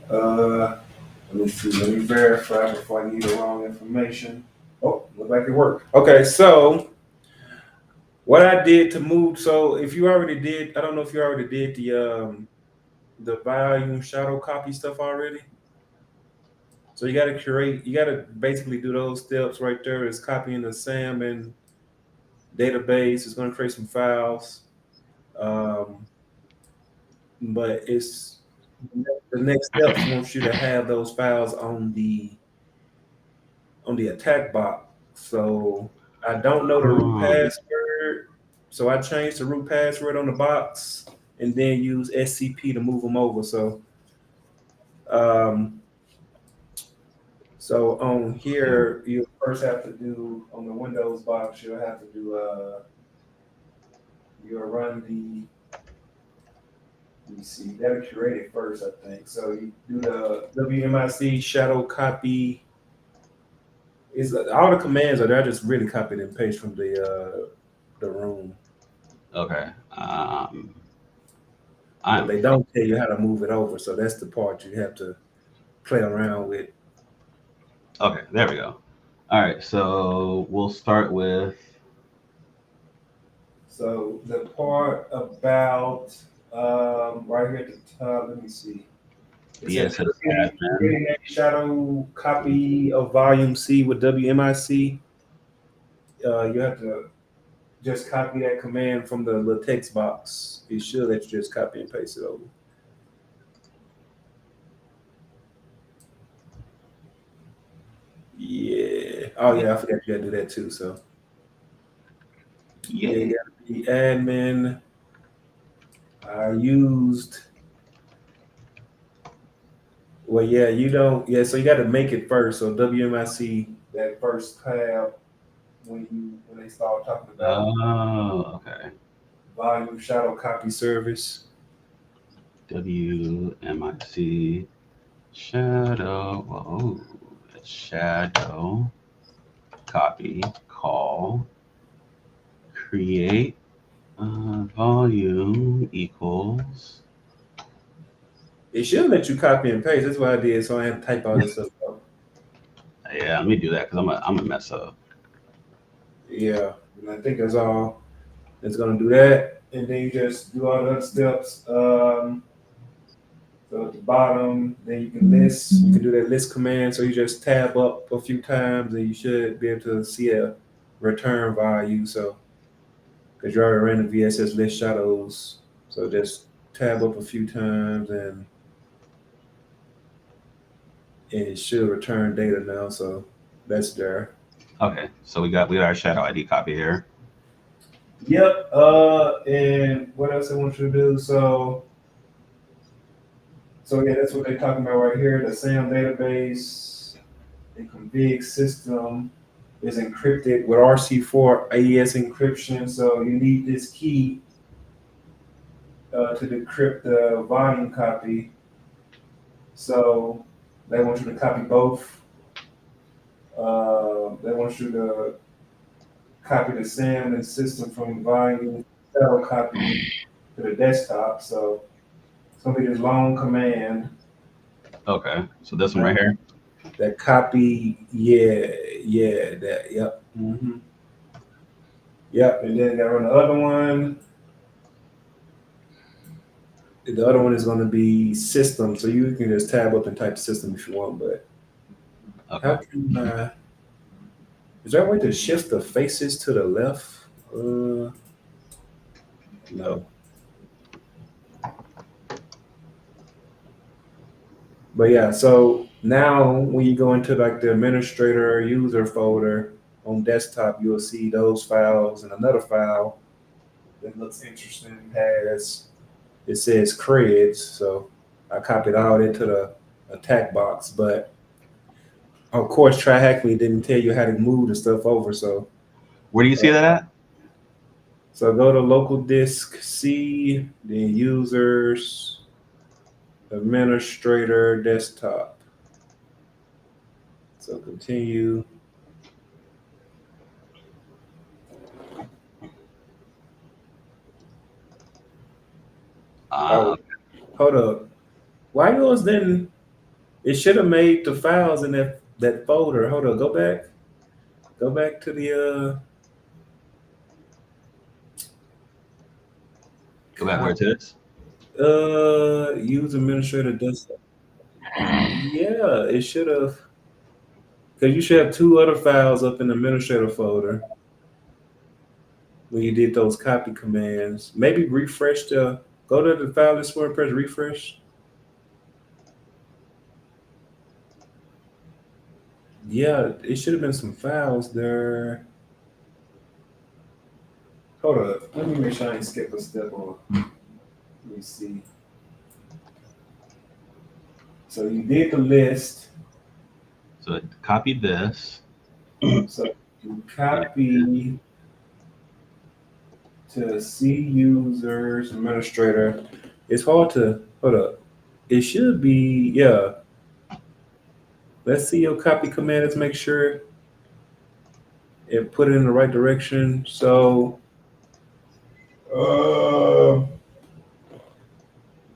Uh, let me see. Let me verify before I give you the wrong information. Oh, look like it worked. Okay, so what I did to move. So if you already did, I don't know if you already did the volume shadow copy stuff already. So you got to create. You got to basically do those steps right there. Is copying the SAM and database. It's going to create some files. Um, but it's the next steps wants you to have those files on the attack box. So I don't know the root Oh, password. So I changed the root password on the box and then use SCP to move them over. Um, so on yeah. here, you first have to do on the Windows box, you'll have to do you'll run the let me see, you gotta curate it first, I think. So you do the WMIC shadow copy. Is all the commands are there just really copied and paste from the room. Okay. But I'm they don't tell you how to move it over. So that's the part you have to play around with. okay. There we go. All right, so we'll start with So the part about right here at the top, let me see. It says DSS admin. creating a shadow copy of volume C with WMIC. You have to just copy that command from the little text box. Be sure that you just copy and paste it over. Yeah. Oh yeah, I forgot you gotta do that too. So yeah, Yeah. you gotta be admin. I used well yeah, you don't yeah, so you gotta make it first. So WMIC that first tab when they start talking about Oh, okay. volume shadow copy service. WMIC shadow. Whoa. Shadow copy call create volume equals. It should let you copy and paste. That's what I did, so I had to type all this stuff out. Yeah, let me do that because I'm a mess up. Yeah, and I think that's all. It's gonna do that, and then you just do all the other steps. So at the bottom, then you can list. You can do that list command. So you just tab up a few times, and you should be able to see a return value. So because you already ran the VSS list shadows, so just tab up a few times, and it should return data now. So that's there. Okay, so we got our shadow ID copy here. Yep. And what else I want you to do? So yeah, that's what they're talking about right here. The SAM database, the config system is encrypted with RC4 AES encryption. So you need this key to decrypt the volume copy. So they want you to copy both. They want you to copy the SAM and system from volume, shadow copy to the desktop. So it's gonna be this long command. Okay, so this one right Right? here. That copy, yeah, yeah, that, yep, yep. And then got to run the other one. The other one is going to be system, so you can just tab up and type system if you want. But how Okay. can is there a way to shift the faces to the left? No. But yeah, so now when you go into like the administrator user folder on desktop, you'll see those files and another file that looks interesting has it says creds. So I copied all into the attack box, but of course, try hack me didn't tell you how to move the stuff over. So Where do you uh, see that at? so go to local disk C, then users, administrator, desktop. So continue. Uh, Oh, hold up. Why yours didn't? It should have made the files in that folder. Hold up. Go back. Go back to the Go back where it is. use administrator desktop. Yeah, it should have. Because you should have two other files up in the administrator folder when you did those copy commands. Maybe refresh go to the file explorer, press refresh. Yeah, it should have been some files there. Hold up. Let me make sure I ain't skip a step on. Let me see. So you did the list. So copy this. So you copy to C users administrator. It's hard to hold up. It should be, yeah. Let's see your copy command. Let's make sure it put it in the right direction. So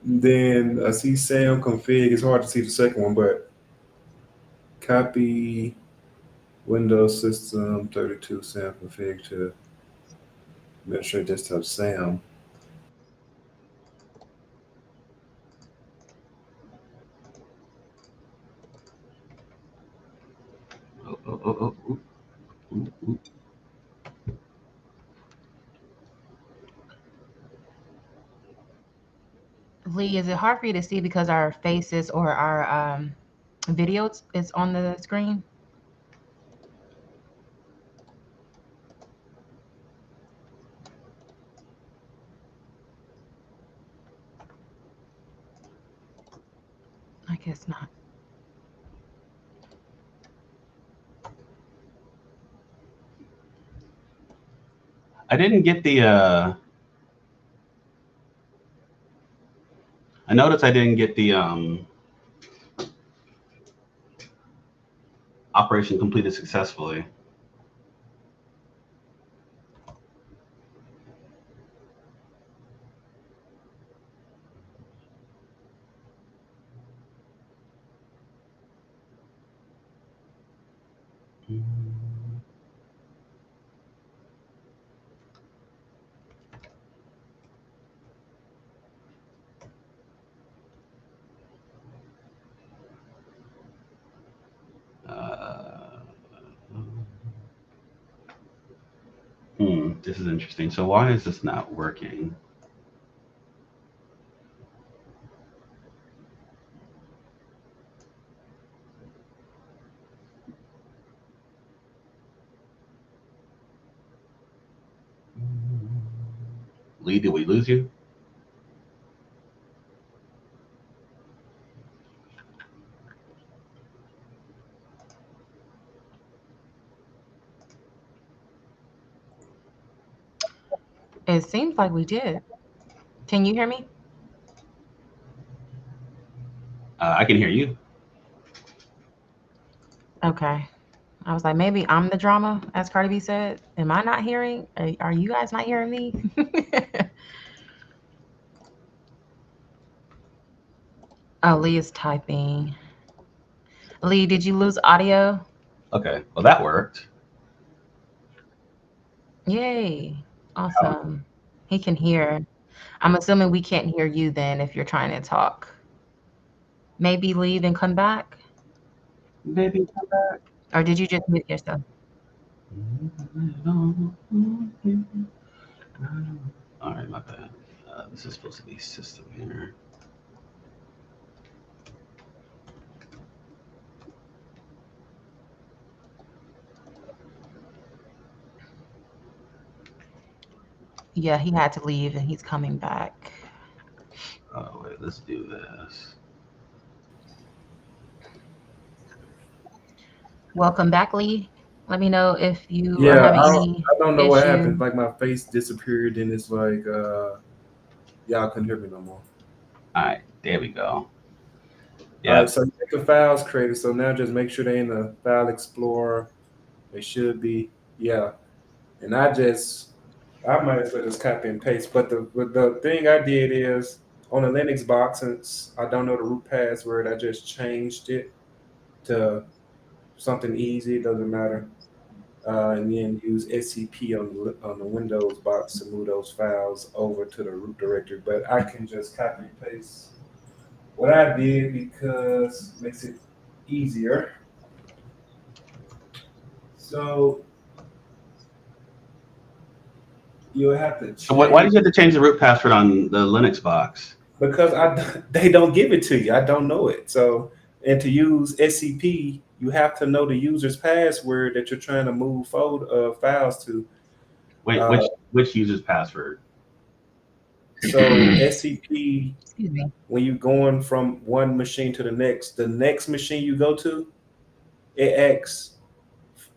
then I see Sam config. It's hard to see the second one, but copy Windows System 32 Sam config to administrator desktop Sam. Oh, oh, oh, oh, ooh, ooh, ooh. Lee, is it hard for you to see because our faces or our videos is on the screen? I guess not. I didn't get the. I noticed I didn't get the operation completed successfully. This is interesting. So why is this not working? Lee, did we lose you? It seems like we did. Can you hear me? I can hear you. Okay. I was like, maybe I'm the drama, as Cardi B said. Am I not hearing? Are you guys not hearing me? Oh, Lee is typing. Lee, did you lose audio? Okay. Well, that worked. Yay. How- Awesome. He can hear. I'm assuming we can't hear you then if you're trying to talk. Maybe leave and come back? Maybe come back. Or did you just mute yourself? All right, my bad. This is supposed to be system here. Yeah, he had to leave and he's coming back. Oh wait, let's do this. Welcome back, Lee. Let me know if you are Yeah, having any I don't know what happened. issue. Like my face disappeared, and it's like y'all couldn't hear me no more. All right, there we go. All right, Yep. so check the files created. So now just make sure they're in the file explorer. They should be. Yeah, and I might as well just copy and paste. But the thing I did is on the Linux box, since I don't know the root password, I just changed it to something easy. It doesn't matter. And then use SCP on the Windows box to move those files over to the root directory. But I can just copy and paste what I did because it makes it easier. So you'll have to So why change did you have to change the root password on the Linux box? because they don't give it to you. I don't know it. So and to use SCP, you have to know the user's password that you're trying to move files to. Wait, Uh, which user's password? so SCP, Excuse me. when you're going from one machine to the next machine you go to, it acts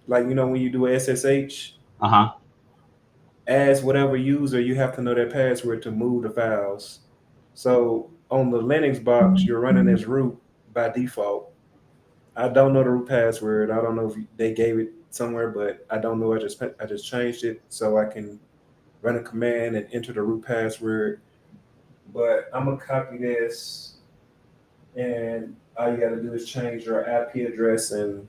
like when you do SSH, Uh-huh. as whatever user, you have to know their password to move the files. So on the Linux box, you're running as root by default. I don't know the root password. I don't know if they gave it somewhere, but I don't know. I just changed it so I can run a command and enter the root password. But I'm gonna copy this, and all you got to do is change your IP address and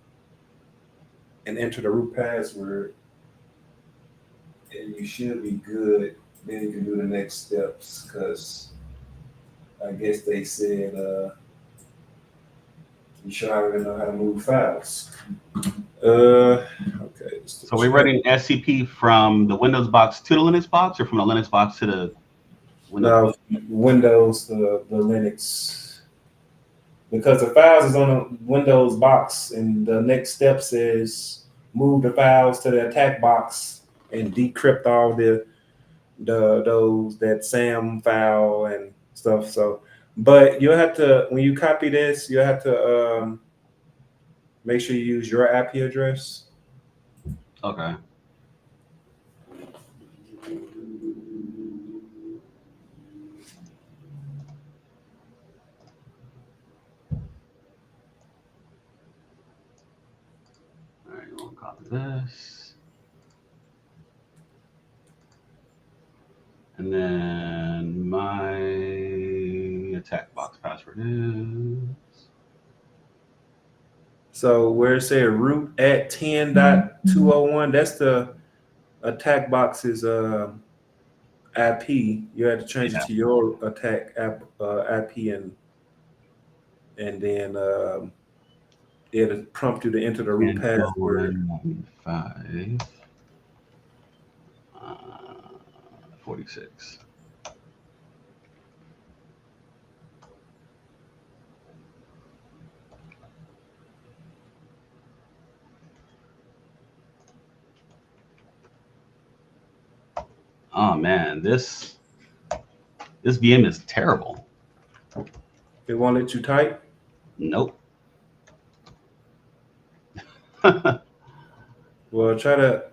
enter the root password, and you should be good. Then you can do the next steps because I guess they said you should already know how to move files. Okay, just So to we're check. running SCP from the Windows box to the Linux box, or from the Linux box to the Windows Now box? Windows, the Linux, because the files is on the Windows box, and the next step says move the files to the attack box and decrypt all the those that SAM file and stuff. So, but you'll have to when you copy this, you'll have to make sure you use your IP address. Okay. All right, we'll copy this. And then my attack box password is. So where it said root at 10.201, that's the attack box's IP. You had to change it Yeah. to your attack IP, and then it'll prompt you to enter the root And password. 0195. Uh, 46. Oh man, this VM is terrible. It won't let you type. Nope. Well, try to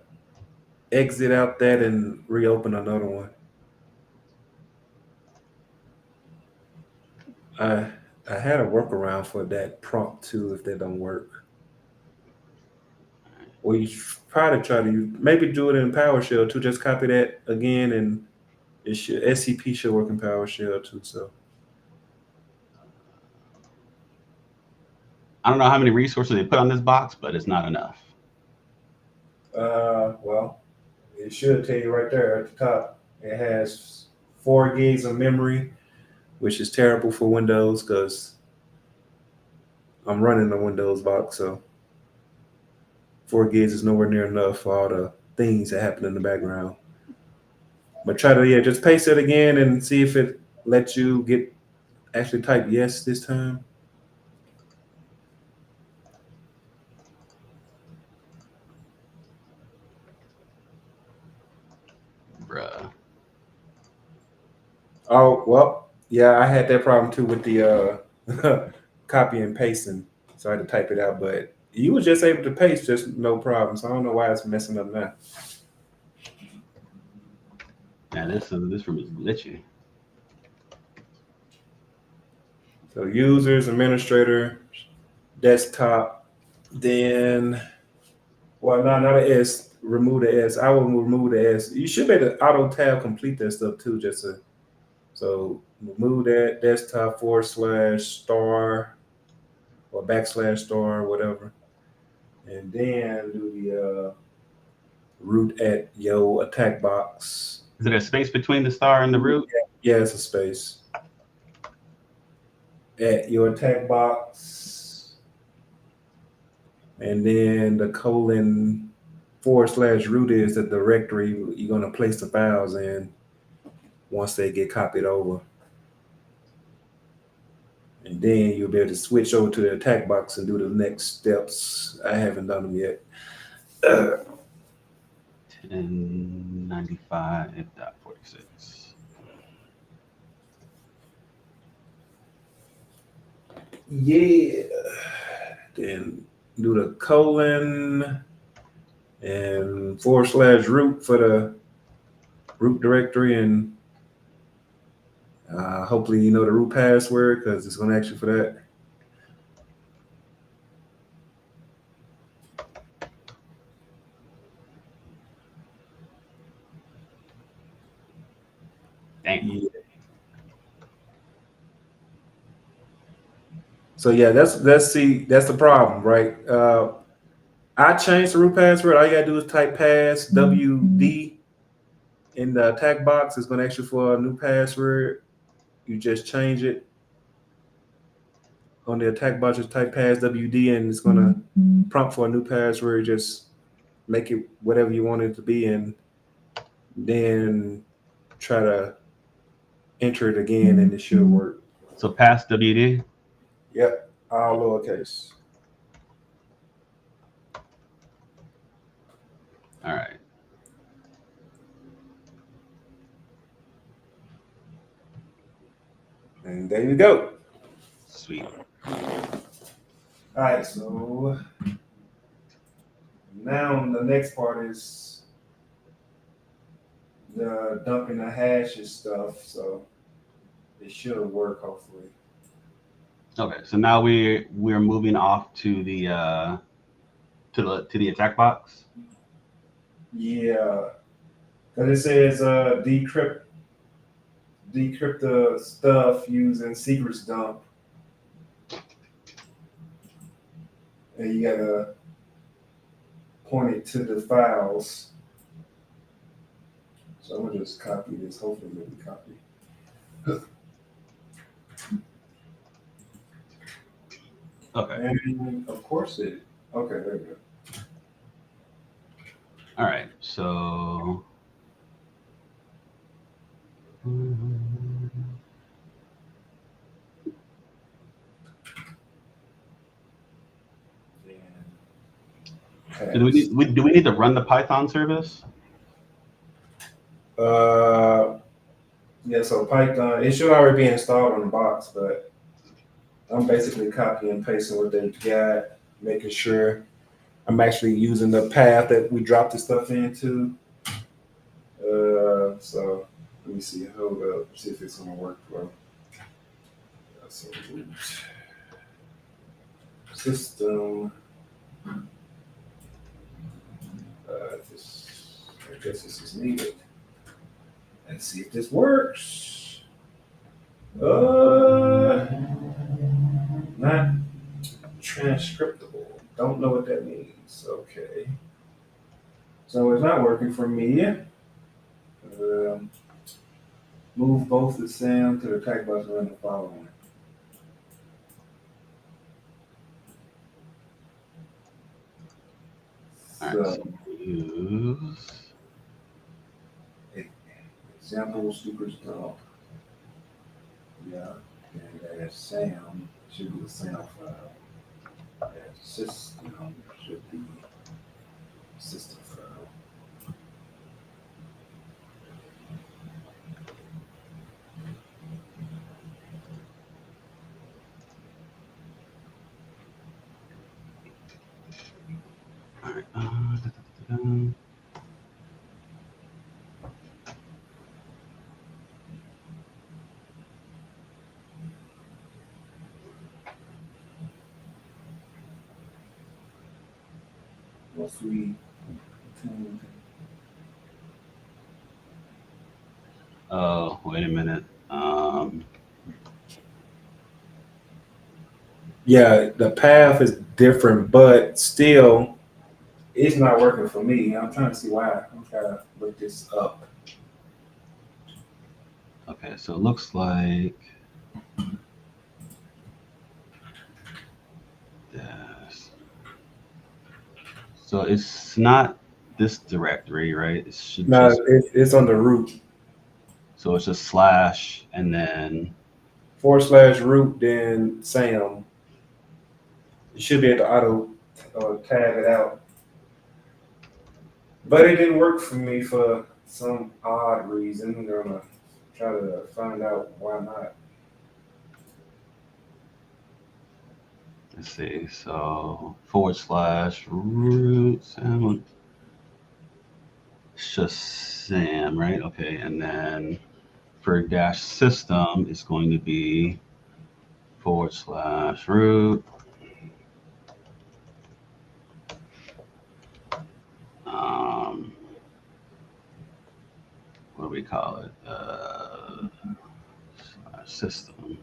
exit out that and reopen another one. I I had a workaround for that prompt too. If that don't work, or you probably try to maybe do it in PowerShell too. Just copy that again, and it should SCP should work in PowerShell too. So I don't know how many resources they put on this box, but it's not enough. well, it should tell you right there at the top. It has 4 gigs of memory, which is terrible for Windows because I'm running the Windows box, so 4 gigs is nowhere near enough for all the things that happen in the background. But try to just paste it again and see if it lets you get actually type yes this time. Bruh. Oh well, yeah, I had that problem too with the copy and pasting, so I had to type it out. But you was just able to paste, just no problem. So I don't know why it's messing up now. Yeah, this room is glitchy. So users, administrator, desktop, then well, no, not an S. Remove the S. I will remove the S. You should be able to auto tab complete that stuff too, just to so remove that desktop /star or /star, whatever, and then do the root at yo attack box. Is it a space between the star and the root? Yeah, it's a space. At your attack box, and then the colon /root is the directory you're going to place the files in once they get copied over. And then you'll be able to switch over to the attack box and do the next steps. I haven't done them yet. 1095.46. Yeah. Then do the colon and /root for the root directory, and hopefully you know the root password because it's going to ask you for that. Damn. Yeah. So yeah, that's the problem, right? I changed the root password. All you gotta do is type pass WD in the attack box. It's gonna ask you for a new password. You just change it on the attack box. Just type pass WD, and it's gonna prompt for a new password. Just make it whatever you want it to be, and then try to enter it again, and it should work. So pass WD. Yep, all lowercase. All right. And there you go. Sweet. All right, so now the next part is the dumping the hashes stuff. So it should work hopefully. Okay. So now we're moving off to the attack box. Yeah, because it says decrypt the stuff using secrets dump, and you gotta point it to the files. So I'm gonna just copy this. Hopefully, let me copy. Okay. And of course it. Okay, there we go. All right. So So do we need to run the Python service? Uh, yeah. So Python, it should already be installed on the box, but I'm basically copying and pasting what they got, making sure I'm actually using the path that we dropped the stuff into. So let me see. Hold up. See if it's gonna work for. So root system. I guess this is needed. Let's see if this works. Not transcriptable. Don't know what that means. Okay. So it's not working for me. Um, Move both the sound to the attack button and the following. All right, So, so use. example, super dump. Yeah. And that sound should be the sound file. That system should be system file. All right. Da, da, da. Once we Oh, wait a minute. yeah, the path is different, but still, it's not working for me. I'm trying to see why. I'm trying to look this up. Okay, so it looks like this. So it's not this directory, right? It should No, just it's on the root so it's just slash and then / root, then Sam. You should be able to auto tab it out. But it didn't work for me for some odd reason. I'm gonna try to find out why not. let's see. So / root Sam. It's just Sam, right? Okay, and then for dash system, it's going to be / root. Um, what do we call it? System.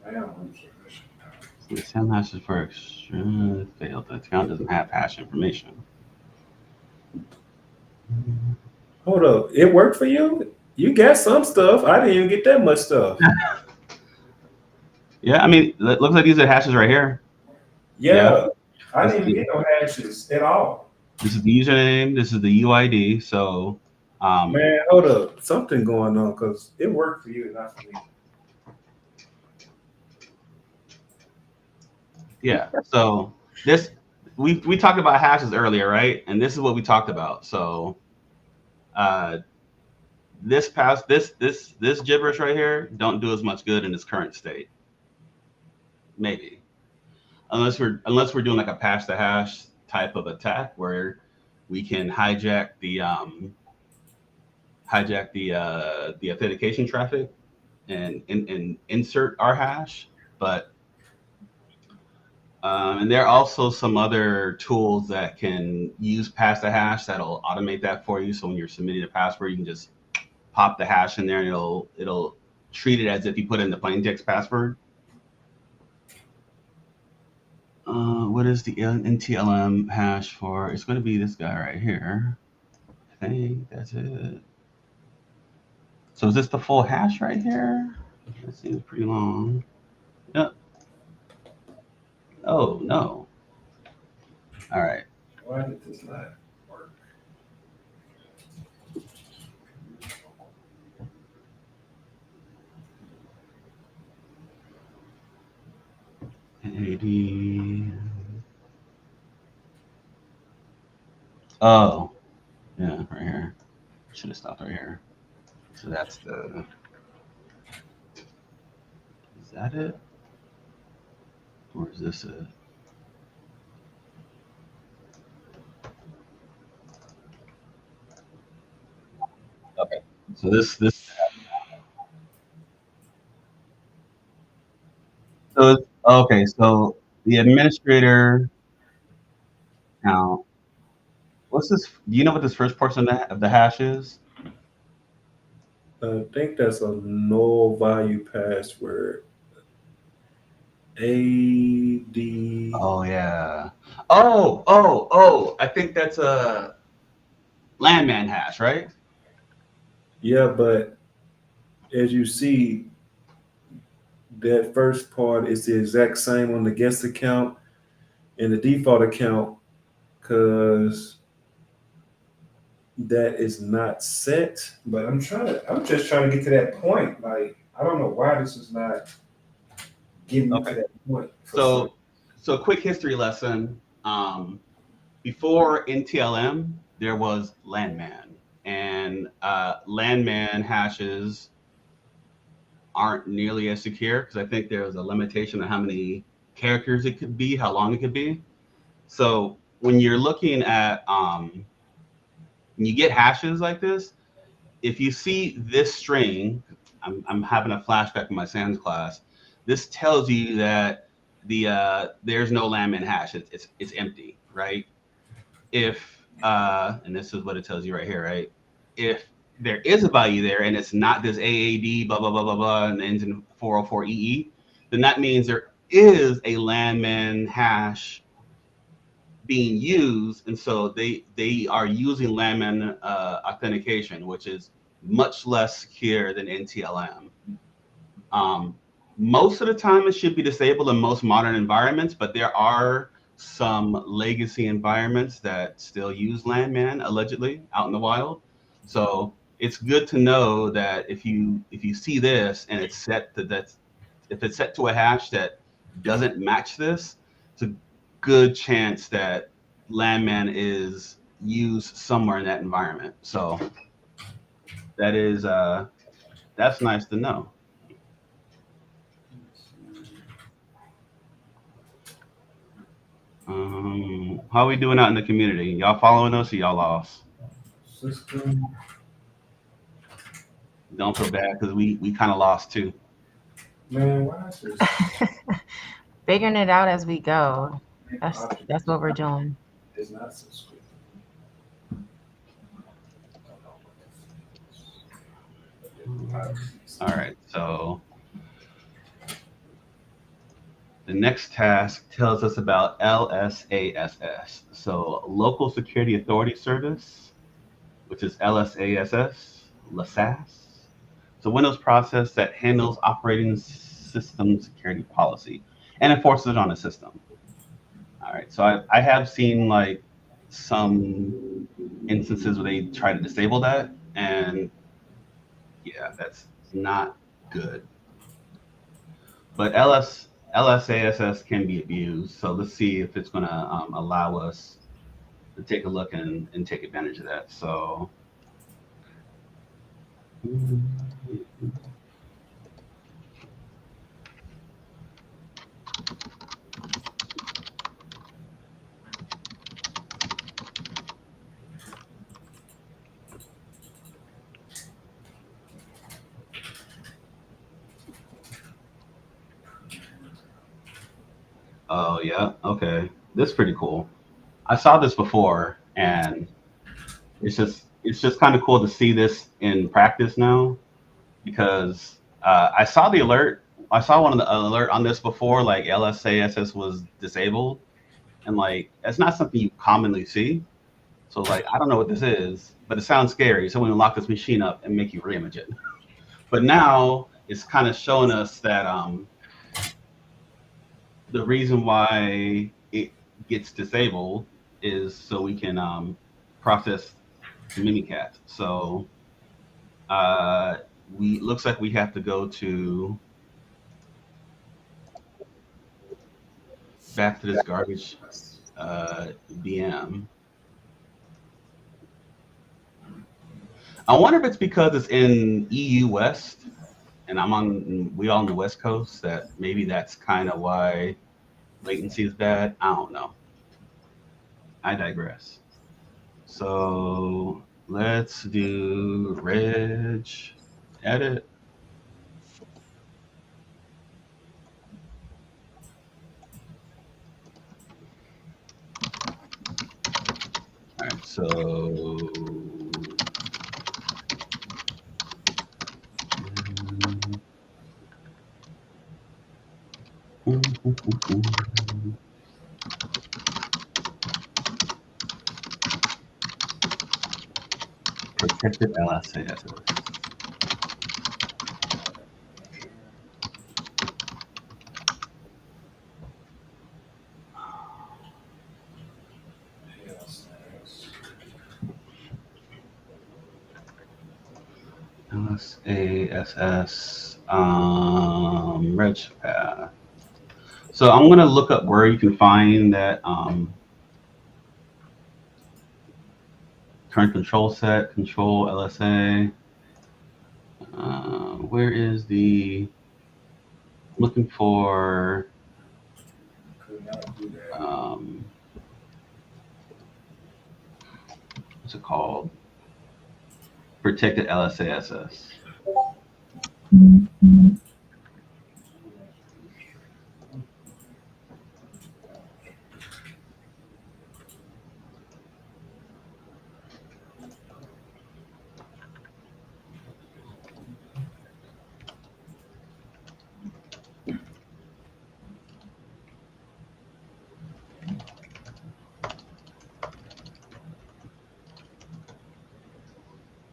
I am. The Sam hashes for extra failed. The account doesn't have hash information. Hold up, it worked for you? You got some stuff. I didn't even get that much stuff. Yeah, I mean, it looks like these are hashes right here. Yeah, Yeah, I this, didn't even get no hashes at all. this is the username. This is the UID. So, Man, hold up, something going on because it worked for you, not for me. yeah. So this we talked about hashes earlier, right? And this is what we talked about. So, uh, this gibberish right here don't do as much good in its current state. Maybe unless we're doing like a pass to hash type of attack where we can hijack the authentication traffic and insert our hash. But and there are also some other tools that can use pass the hash that'll automate that for you. So when you're submitting a password, you can just pop the hash in there and it'll treat it as if you put in the plain text password. What is the NTLM hash for? It's going to be this guy right here. I think that's it. So is this the full hash right here? That seems pretty long. Yep. Oh no. All right. Why did this not work? AD. Oh, yeah, right here. Should have stopped right here. So that's the. Is that it? Or is this it? Okay. So this. So okay. So the administrator count. What's this? Do you know what this first portion of the hash is? I think that's a null value password. AD. Oh yeah. Oh. I think that's a landman hash, right? Yeah, but as you see, that first part is the exact same on the guest account and the default account because that is not set. But I'm just trying to get to that point. Like, I don't know why this is not getting me to Okay. that point for some. So quick history lesson. Before NTLM, there was landman, and landman hashes aren't nearly as secure because I think there was a limitation on how many characters it could be, how long it could be. So when you're looking at when you get hashes like this, if you see this string, I'm having a flashback in my Sans class. This tells you that there's no landman hash. It's empty, right? If and this is what it tells you right here, right? If there is a value there and it's not this AAD blah blah blah blah blah and ends in 404 EE, then that means there is a landman hash being used, and so they are using landman authentication, which is much less secure than NTLM. Um, Most of the time, it should be disabled in most modern environments, but there are some legacy environments that still use landman allegedly out in the wild. So it's good to know that if you see this and it's set to that's if it's set to a hash that doesn't match this, it's a good chance that landman is used somewhere in that environment. So that is that's nice to know. How are we doing out in the community? Y'all following us or y'all lost? System. Don't feel bad because we kind of lost too. Man, why is this Figuring it out as we go. That's option that's what we're doing. is not subscription? All right, so the next task tells us about LSASS. So Local Security Authority Service, which is LSASS, LSAS. It's a Windows process that handles operating system security policy and enforces it on the system. All right, so I have seen like some instances where they try to disable that, and yeah, that's not good. But LSASS can be abused, so let's see if it's going to allow us to take a look and take advantage of that. So, oh yeah, okay, this is pretty cool. I saw this before, and it's just kind of cool to see this in practice now because I saw the alert. I saw one of the alert on this before, like LSASS was disabled, and like that's not something you commonly see. So like I don't know what this is, but it sounds scary. So we lock this machine up and make you reimage it. But now it's kind of showing us that the reason why it gets disabled is so we can process the Mimikatz. So we looks like we have to go to back to this garbage VM. I wonder if it's because it's in EU West and we all on the West Coast that maybe that's kind of why latency is bad. I don't know. I digress. So let's do reg edit. All right, so protected LSAS. LSASS reg path. So I'm gonna look up where you can find that current control set, control LSA. Where is the looking for Could not do that. what's it called? Protected LSASS.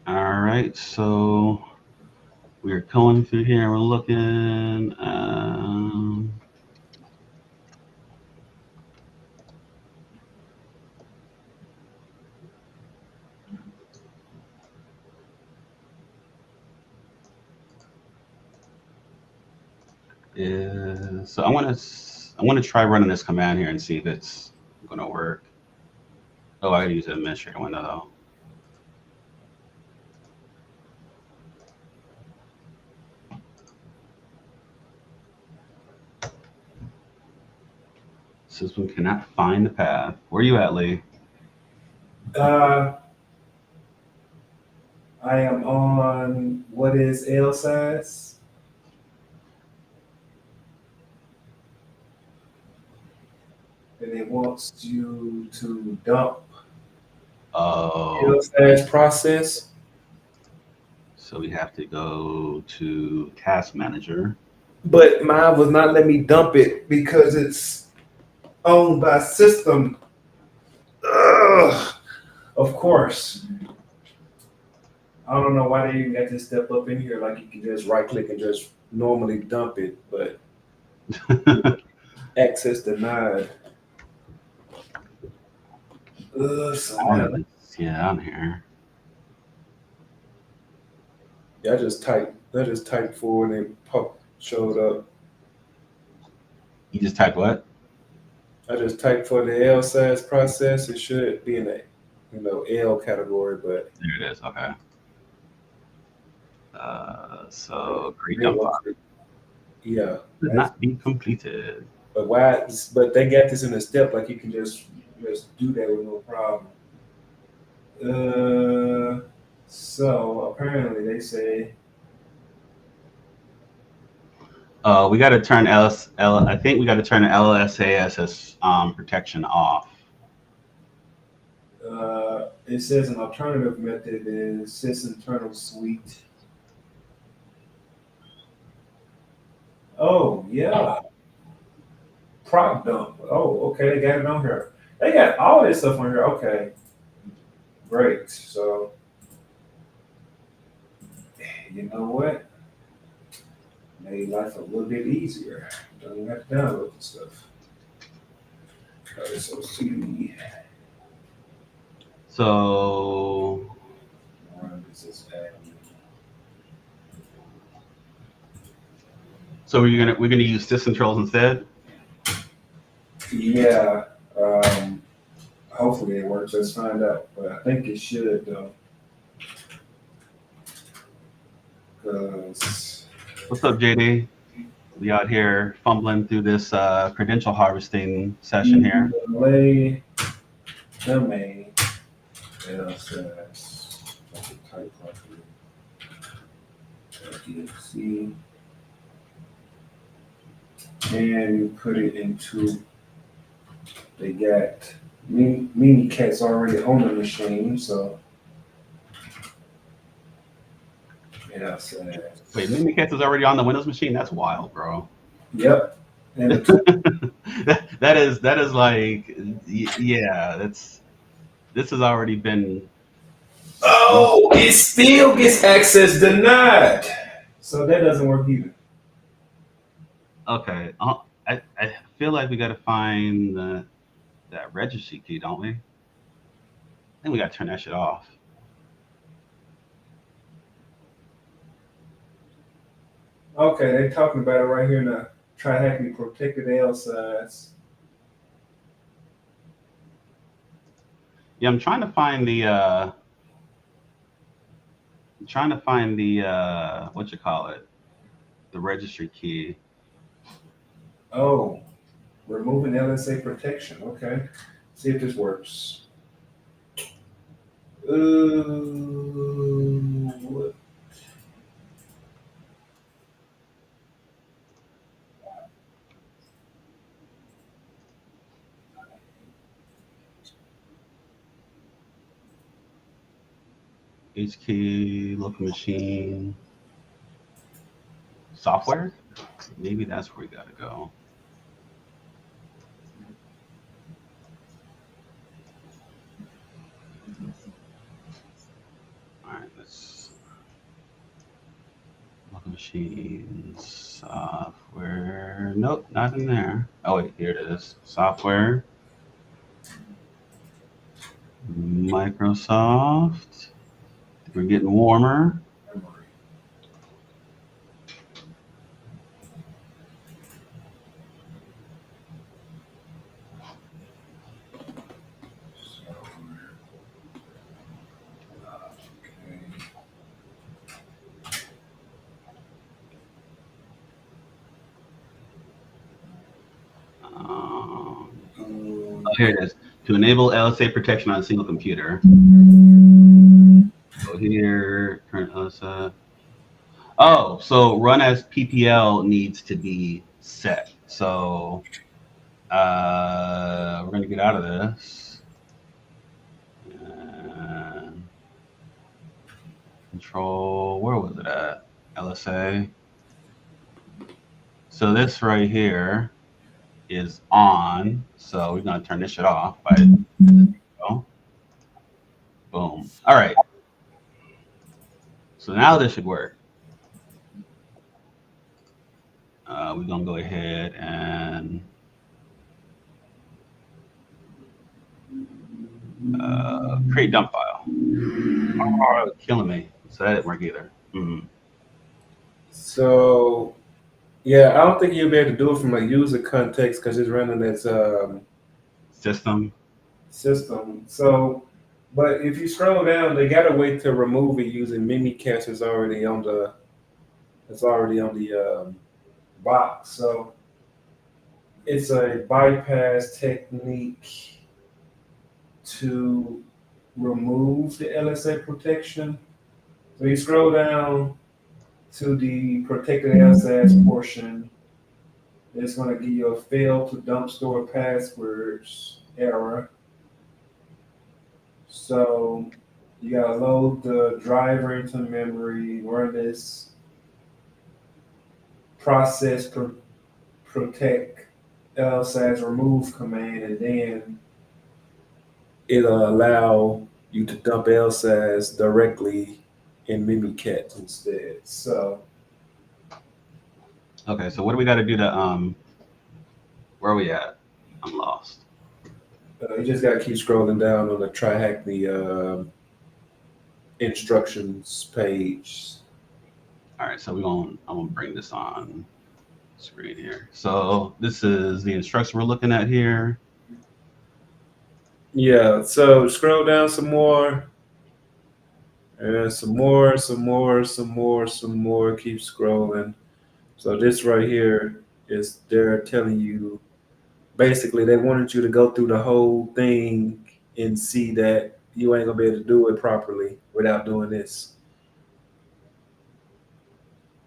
All right, so we're going through here and we're looking. So I want to try running this command here and see if it's going to work. Oh, I got to use the administrator window though. System cannot find the path. Where are you at, Lee? Uh, I am on what is L size, and it wants you to dump Oh, L size process. so we have to go to task manager. But mine was not letting me dump it because it's owned by system. Ugh, of course. I don't know why they even got this step up in here. Like you can just right click and just normally dump it, but access denied. So I don't now, even see it on here. yeah, I just typed forward and it showed up. You just type what? I just typed for the L size process. It should be in the L category, but There it is. Okay. So create it dump file was yeah. could not be completed. But why? But they got this in a step like you can just do that with no problem. So apparently they say We got to turn I think we got to turn the LSAS protection off. it says an alternative method is sys internal suite. Oh yeah, prop dump. Oh okay, they got it on here. They got all this stuff on here. Okay, great. So you know what? Made life a little bit easier. Don't even have to download the stuff. So CD. So Run this is admin. we're gonna use syscontrols instead. Yeah. Um, hopefully it works. Let's find out. But I think it should though, because What's up, JD? We out here fumbling through this credential harvesting session here. delay domain LSS. Type properly. DXC, and put it into. They got mini cats already on the machine, so LSS. Wait, Mimikatz is already on the Windows machine. That's wild, bro. Yep. And the that is like yeah. This has already been. Oh, it still gets access denied. So that doesn't work either. Okay. I feel like we got to find that registry key, don't we? I think we got to turn that shit off. Okay, they talking about it right here now. Try hacking protected L size. Yeah, I'm trying to find the what you call it, the registry key. Oh, removing LSA protection. Okay. See if this works. What? H key, local machine, software. Maybe that's where we gotta go. All right, let's local machines, software. Nope, not in there. Oh wait, here it is. Software, Microsoft. We're getting warmer. Oh, here it is. To enable LSA protection on a single computer. So here, current LSA. Oh, so run as PPL needs to be set. So we're going to get out of this. And control, where was it at? LSA. So this right here is on. So we're going to turn this shit off. By oh, boom. All right. So now this should work. We're going to go ahead and create dump file. Oh, killing me. So that didn't work either. So yeah, I don't think you'll be able to do it from a user context because it's running its System. system. So, but if you scroll down, they got a way to remove it using Mimikatz. It's already on the. It's already on the box. So it's a bypass technique to remove the LSA protection. So you scroll down to the protected LSAS portion. It's going to give you a fail to dump store passwords error. So you got to load the driver into memory, run this process protect LSAS remove command, and then it'll allow you to dump LSAS directly in Mimikatz instead. So Okay, so what do we got to do to where are we at? I'm lost. You just gotta keep scrolling down on the try hack the instructions page. All right, so I'm gonna bring this on screen here. So this is the instruction we're looking at here. Yeah, so scroll down some more, and some more, some more, some more, some more. Keep scrolling. So this right here is they're telling you basically they wanted you to go through the whole thing and see that you ain't gonna be able to do it properly without doing this.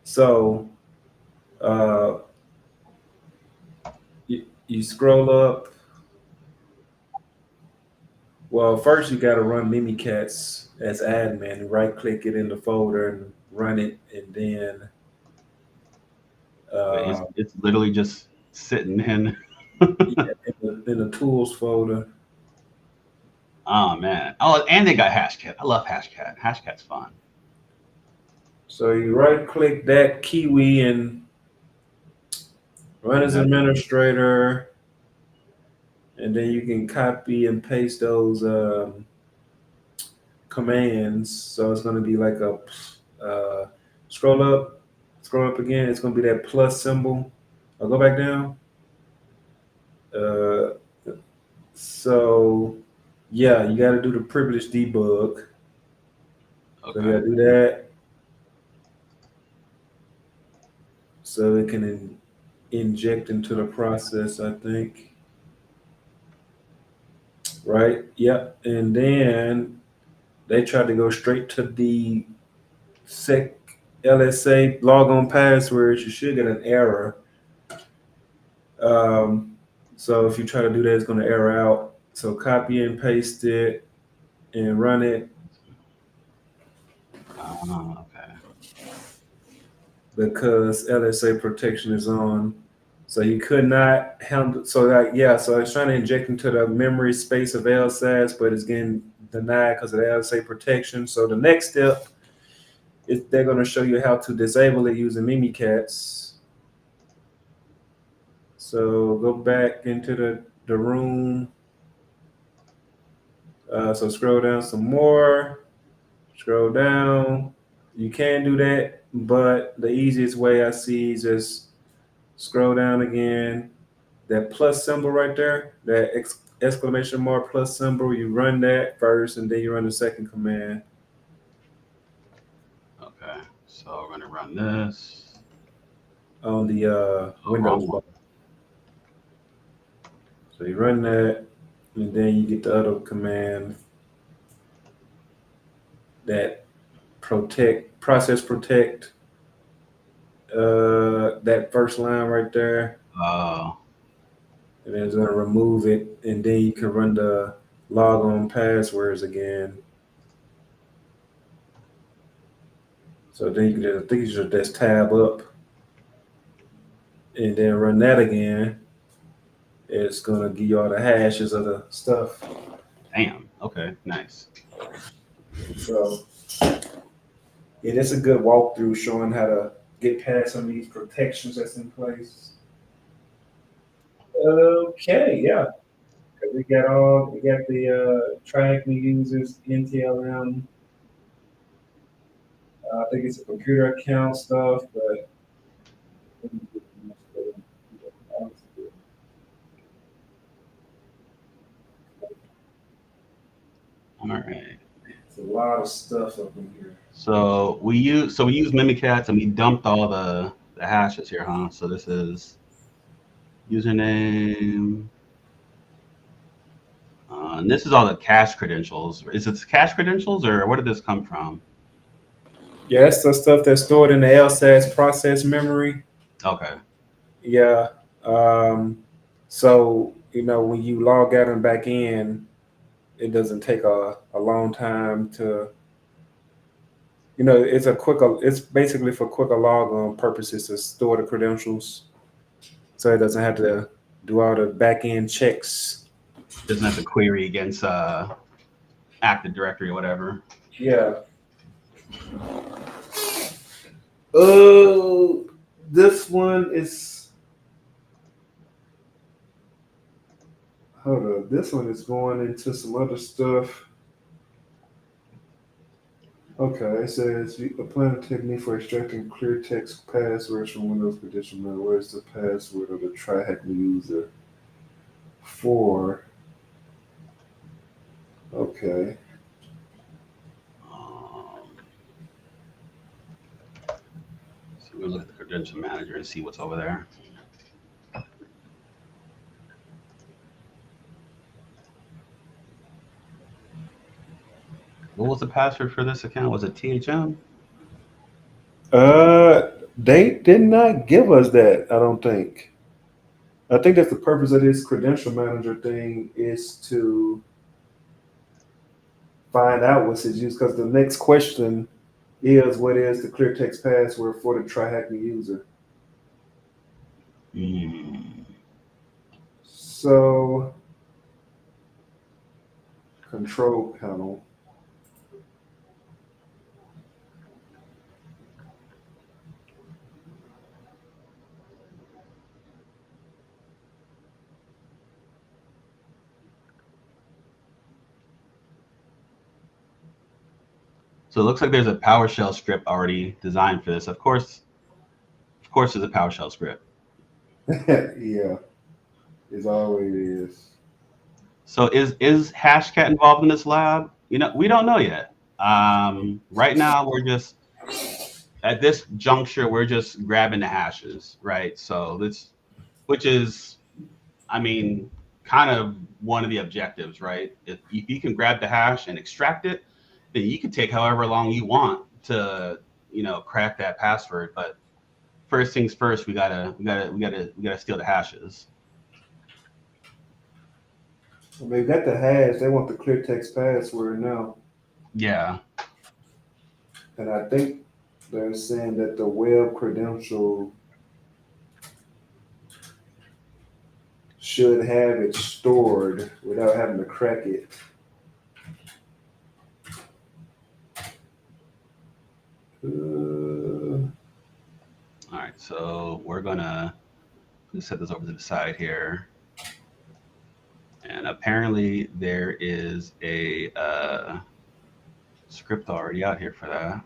So uh, you scroll up. Well, first you got to run Mimikatz as admin. Right click it in the folder and run it, and then Wait, uh, it's literally just sitting in. yeah, in the tools folder. Oh man. Oh, and they got Hashcat. I love Hashcat. Hashcat's fun. So you right click that Kiwi and run as administrator, and then you can copy and paste those commands. So it's going to be like a scroll up, scroll up again. It's going to be that plus symbol. I'll go back down. Uh, so yeah, you got to do the privilege debug. So you got Okay. to do that so it can inject into the process. I think right. Yep. And then they tried to go straight to the sec LSA logon passwords. You should get an error. Um, so if you try to do that, it's going to error out. So copy and paste it and run it Okay. because LSA protection is on. So you could not handle. So like yeah, so it's trying to inject into the memory space of LSAS, but it's getting denied because of the LSA protection. So the next step is they're going to show you how to disable it using Mimikatz. So go back into the room. So scroll down some more. Scroll down. You can do that, but the easiest way I see is just scroll down again. That plus symbol right there, that exclamation mark plus symbol, you run that first and then you run the second command Okay. So we're gonna run this. on the Oh, wrong Windows one. bar. So you run that and then you get the other command that process protect, that first line right there. Oh, And then it's going to remove it, and then you can run the log on passwords again. So then you can just, I think you should just tab up and then run that again. It's going to give you all the hashes of the stuff. damn. Okay. Nice. So yeah, that's a good walkthrough showing how to get past some of these protections that's in place. Okay, yeah. We got the track we uses NTLM. I think it's a computer account stuff, but All right. it's a lot of stuff up in here. So we use Mimikatz and we dumped all the hashes here, huh? So this is username. And this is all the cache credentials. Is it cache credentials or where did this come from? Yeah, that's the stuff that's stored in the LSAS process memory. Okay. Yeah. Um, so, when you log out and back in, it doesn't take a long time to, it's basically for quicker log on purposes to store the credentials. So it doesn't have to do all the back end checks. Doesn't have to query against Active Directory or whatever. Yeah. Oh, this one is, Hold up, this one is going into some other stuff. Okay, it says applying a technique for extracting clear text passwords from Windows Credential Manager. Where's the password of the try-hack user for? Okay, Um, so we're gonna look at the credential manager and see what's over there. What was the password for this account? Was it THM? uh, they did not give us that. I don't think. I think that's the purpose of this credential manager thing is to find out what's his use. Because the next question is what is the clear text password for the try-hacking user? Hmm. So control panel. So it looks like there's a PowerShell script already designed for this. Of course, there's a PowerShell script. Yeah, it's always is. So is Hashcat involved in this lab? We don't know yet. Right now, we're just at this juncture, we're just grabbing the hashes, right? So this, which is, I mean, kind of one of the objectives, right? If you can grab the hash and extract it, then you can take however long you want to, crack that password. But first things first, we gotta steal the hashes. When they got the hash, they want the clear text password now. Yeah. And I think they're saying that the web credential should have it stored without having to crack it. All right. So we're gonna set this over to the side here. And apparently there is a script already out here for that.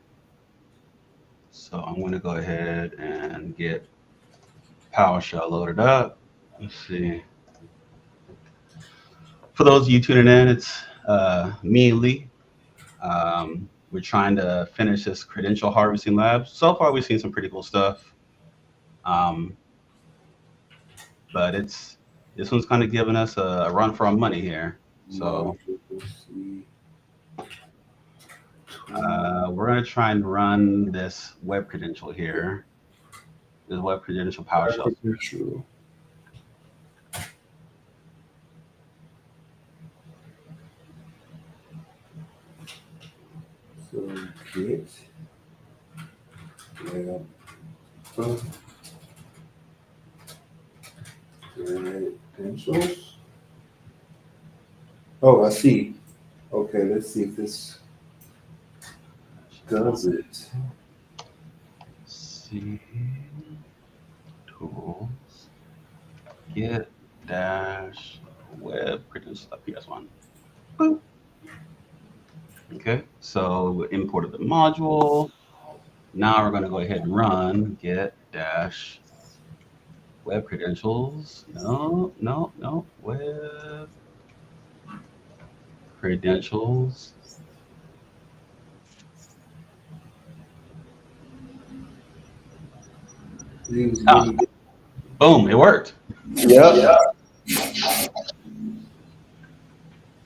So I'm going to go ahead and get PowerShell loaded up. Let's see. For those of you tuning in, it's me and Lee. We're trying to finish this credential harvesting lab. So far, we've seen some pretty cool stuff. Um, but this one's kind of giving us a run for our money here. So we're going to try and run this web credential here. This web credential PowerShell. Credential. So get web credentials. Oh, I see. Okay, let's see if this does it. See tools get dash web credentials PS1. Boop. Okay, so we imported the module. Now we're going to go ahead and run get dash web credentials. No, web credentials. These Ah, mini. boom, it worked. Yep.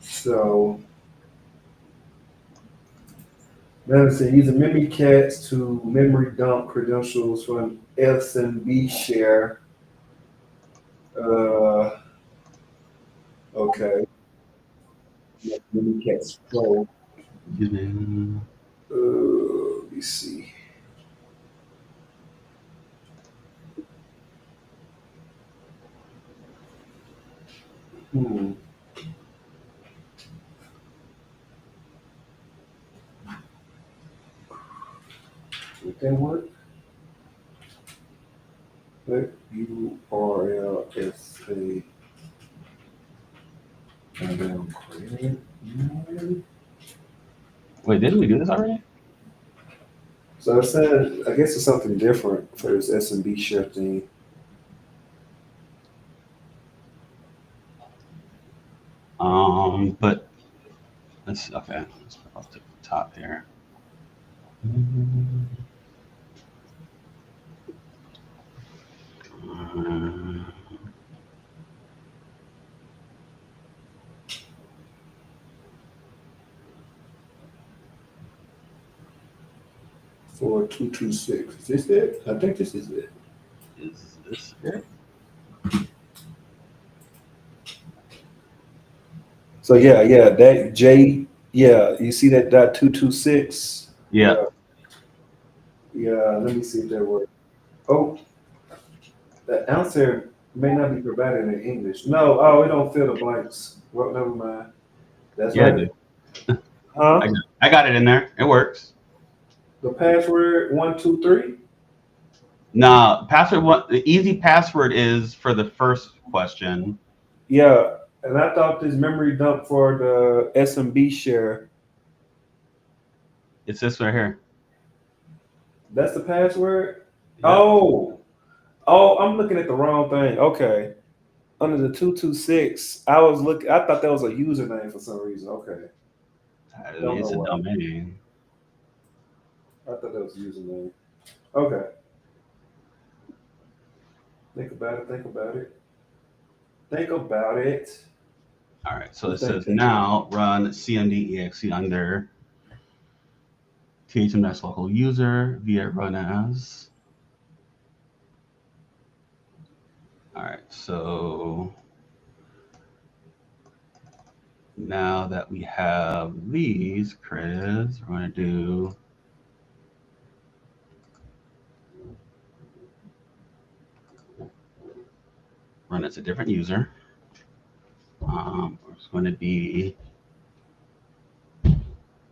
So medicine using memory cats to memory dump credentials from SMB share. Uh, okay. Memory cats pro. Let me see. Hmm. Would that work? Let URL SA Wait, didn't we do this already? So it said, I guess it's something different for this SMB share thing. But let's okay. Let's put up to the top here. Uh, 4226. Is this it? I think this is it. is this it? So that J, you see that dot 226? Yeah. Yeah, let me see if that works. Oh, the answer may not be provided in English. No, oh, it don't fill the blanks. Well, never mind. That's Yeah, right. dude. Huh? I got it in there. It works. The password 123? Now, password one. The easy password is for the first question. Yeah. And I thought this memory dump for the SMB share, It's this right here. that's the password? Yep. Oh, I'm looking at the wrong thing. Okay. Under the 226, I thought that was a username for some reason. Okay. Don't know It's a why. domain. I thought that was a username. Okay. Think about it. Think about it. Think about it. All right. So it Just think, says think. now run cmd.exe under thm local user via run as. All right. So now that we have these credits, we're going to do run as a different user. It's going to be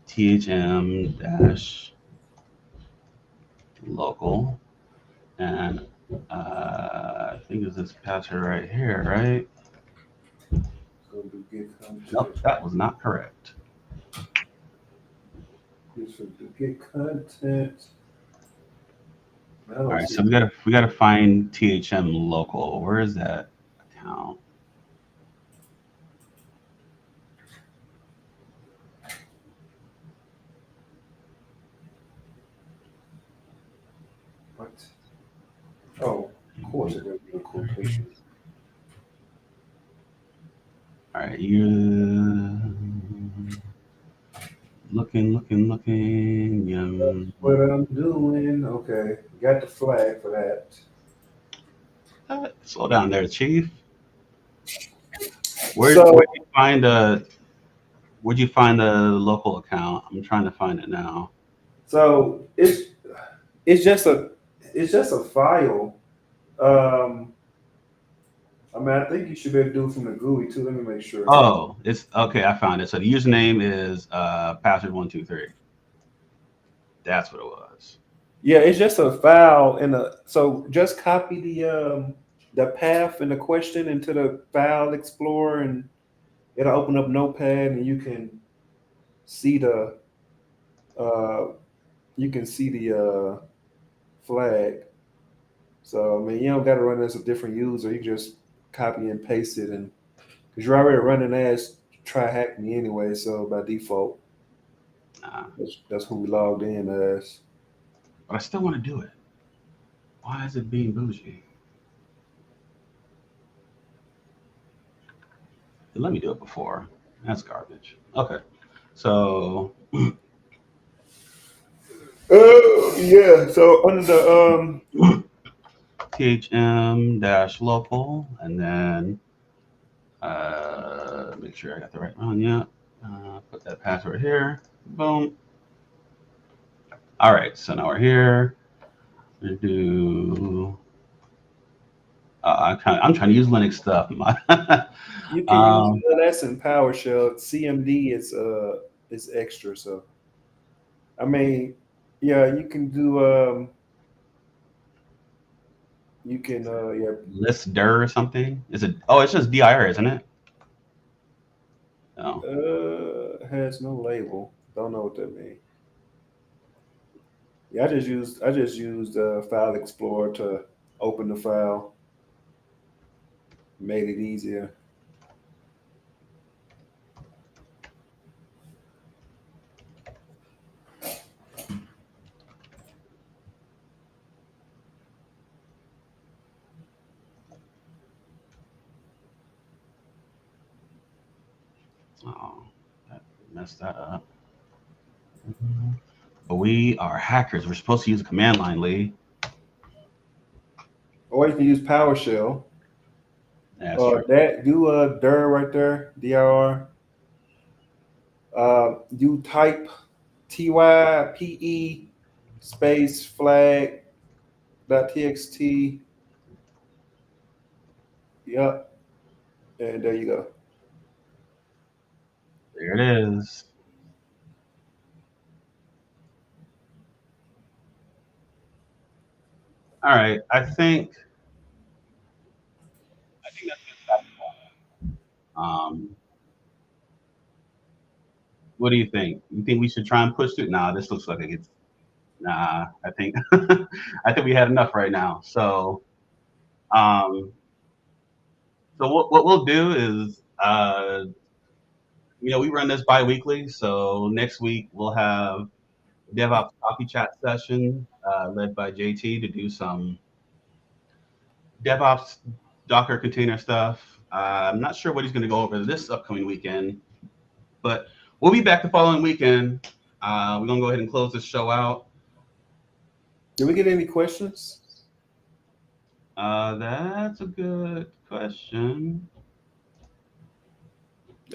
thm dash local, and I think it's this password right here, right? Go do get Nope, content. that was not correct. This should do get content. I All don't right, see so we gotta find thm local. Where is that account? what. Oh, of course it goes in quotation. All right, you looking. What I'm doing. Okay. Got the flag for that. Slow down there, Chief. So Where'd you find the local account? I'm trying to find it now. so it's just a it's just a file. Um I mean, I think you should be able to do it from the GUI too. Let me make sure. Oh, it's okay. I found it. So the username is password123. That's what it was. Yeah, it's just a file and a so just copy the path and the question into the file explorer and it'll open up notepad and see the uh you can see the flag. So I mean you don't gotta run as a different user, you just copy and paste it and because you're already running as try hack me anyway, so by default Uh, that's who we logged in as. but I still want to do it. Why is it being bougie? Let me do it before. That's garbage. Okay. So, Yeah, so under the thm dash local, and then make sure I got the right one. Yeah. Put that password here. Boom. All right. So now we're here. We do. I'm trying to use Linux stuff. you can use um, LS and PowerShell. CMD is extra. So I mean, yeah, you can do you can yeah list dir or something. Is it? Oh, it's just dir, isn't it? No. has no label. Don't know what that means. Yeah, I just used File Explorer to open the file. Made it easier. Oh, that messed that up. But we are hackers. We're supposed to use a command line, Lee. Or you can use PowerShell. That's true. That do dir right there, dir. You type type space flag dot txt. Yep, and there you go. There it is. All right. I think that's good. What do you think? You think we should try and push it? Nah, this looks like it's nah. I think I think we had enough right now. Um, so what we'll do is we run this bi-weekly. So next week we'll have DevOps coffee chat session led by JT to do some DevOps Docker container stuff. I'm not sure what he's going to go over this upcoming weekend, but we'll be back the following weekend. We're going to go ahead and close this show out. Did we get any questions? That's a good question.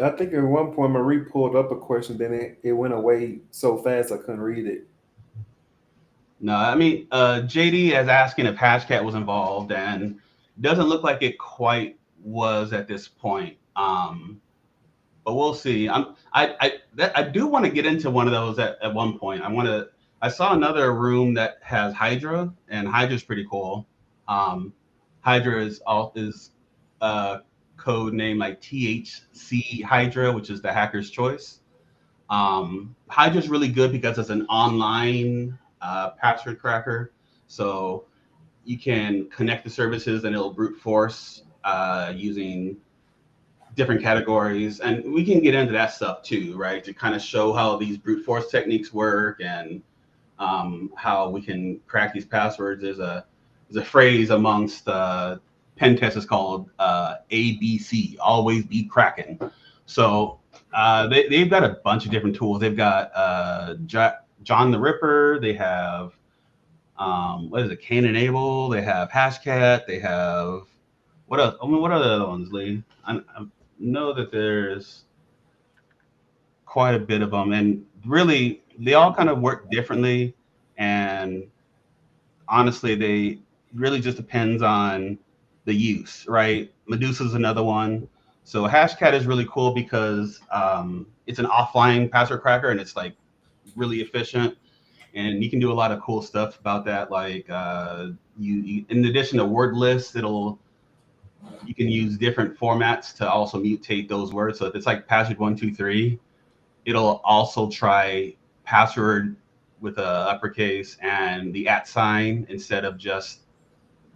I think at one point Marie pulled up a question, then it went away so fast I couldn't read it. No, I mean, JD is asking if Hashcat was involved, and doesn't look like it quite was at this point. But we'll see. I do want to get into one of those at one point. I saw another room that has Hydra, and Hydra's pretty cool. Um, Hydra is code name like THC Hydra, which is the hacker's choice. Hydra's really good because it's an online password cracker. So you can connect the services and it'll brute force using different categories. And we can get into that stuff too, right? To kind of show how these brute force techniques work and how we can crack these passwords. There's a phrase amongst pen testers called ABC, always be cracking. So they've got a bunch of different tools. They've got John the Ripper. They have what is it? Cain and Abel. They have Hashcat. They have what else? I mean, what are the other ones, Lee? I know that there's quite a bit of them, and really they all kind of work differently. And honestly, they really just depends on the use, right? Medusa is another one. So Hashcat is really cool because it's an offline password cracker and it's like really efficient, and you can do a lot of cool stuff about that. Like in addition to word lists, you can use different formats to also mutate those words. So if it's like password 123, it'll also try password with a uppercase and the at sign instead of just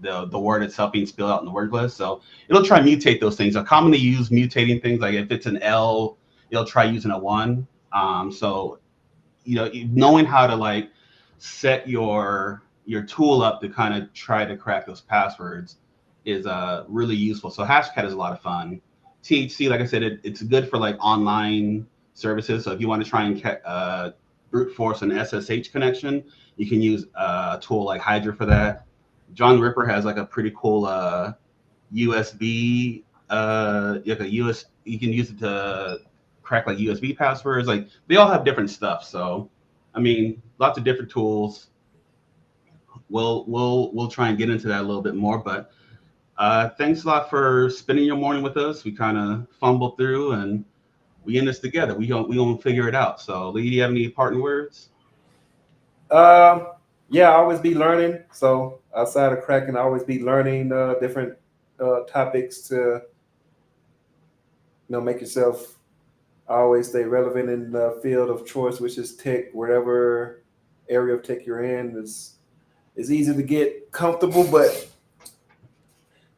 the word itself being spelled out in the word list. So it'll try mutate those things. I commonly use mutating things like if it's an L, it'll try using a one. So knowing how to like set your tool up to kind of try to crack those passwords is really useful. So Hashcat is a lot of fun. THC, like I said, it's good for like online services. So if you want to try and brute force an SSH connection, you can use a tool like Hydra for that. John Ripper has like a pretty cool USB, like a US. You can use it to crack like USB passwords. Like they all have different stuff. So, I mean, lots of different tools. We'll try and get into that a little bit more. But thanks a lot for spending your morning with us. We kind of fumbled through and we in this together. We gonna figure it out. So, Lee, do you have any parting words? Um, yeah, I always be learning. So outside of cracking, I always be learning different topics to make yourself always stay relevant in the field of choice, which is tech, whatever area of tech you're in. It's easy to get comfortable, but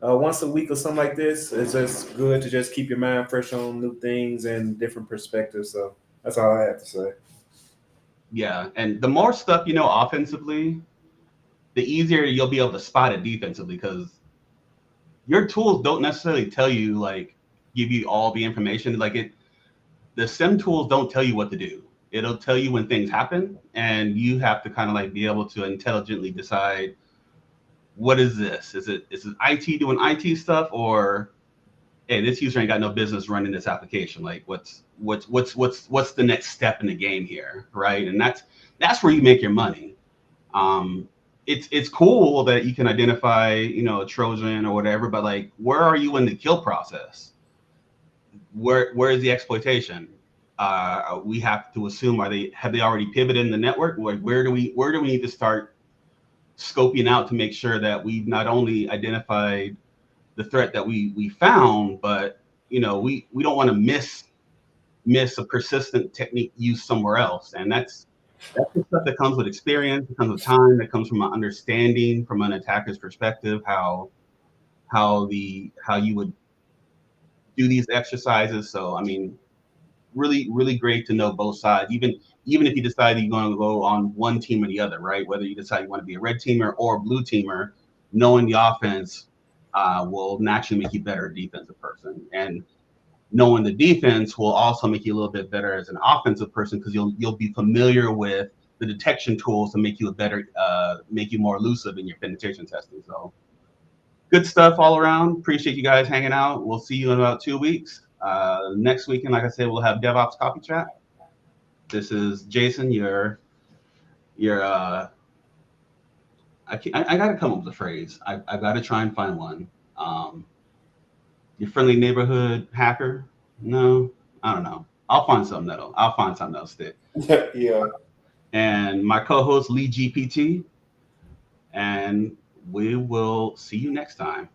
once a week or something like this, it's just good to just keep your mind fresh on new things and different perspectives. So that's all I have to say. Yeah, and the more stuff you know offensively, the easier you'll be able to spot it defensively because your tools don't necessarily tell you like give you all the information. Like it, the sim tools don't tell you what to do. It'll tell you when things happen, and you have to kind of like be able to intelligently decide what is this? Is it IT doing IT stuff, or hey, this user ain't got no business running this application. Like what's the next step in the game here, right? And that's where you make your money. Um, it's cool that you can identify, you know, a Trojan or whatever, but like where are you in the kill process? Where is the exploitation? We have to assume have they already pivoted in the network? Where do we need to start scoping out to make sure that we've not only identified the threat that we found, but you know we don't want to miss a persistent technique used somewhere else, and that's the stuff that comes with experience, it comes with time, that comes from an understanding from an attacker's perspective how you would do these exercises. So I mean, really great to know both sides, even if you decide you're going to go on one team or the other, right? Whether you decide you want to be a red teamer or a blue teamer, knowing the offense will naturally make you better defensive person, and knowing the defense will also make you a little bit better as an offensive person because you'll be familiar with the detection tools to make you a better make you more elusive in your penetration testing. So good stuff all around. Appreciate you guys hanging out. We'll see you in about 2 weeks. Next weekend, like I said, we'll have DevOps Coffee Chat. This is Jason. Your I got to come up with a phrase. I got to try and find one. Um, your friendly neighborhood hacker? No, I don't know. I'll find something that'll stick. Yeah. And my co-host Lee GPT, and we will see you next time.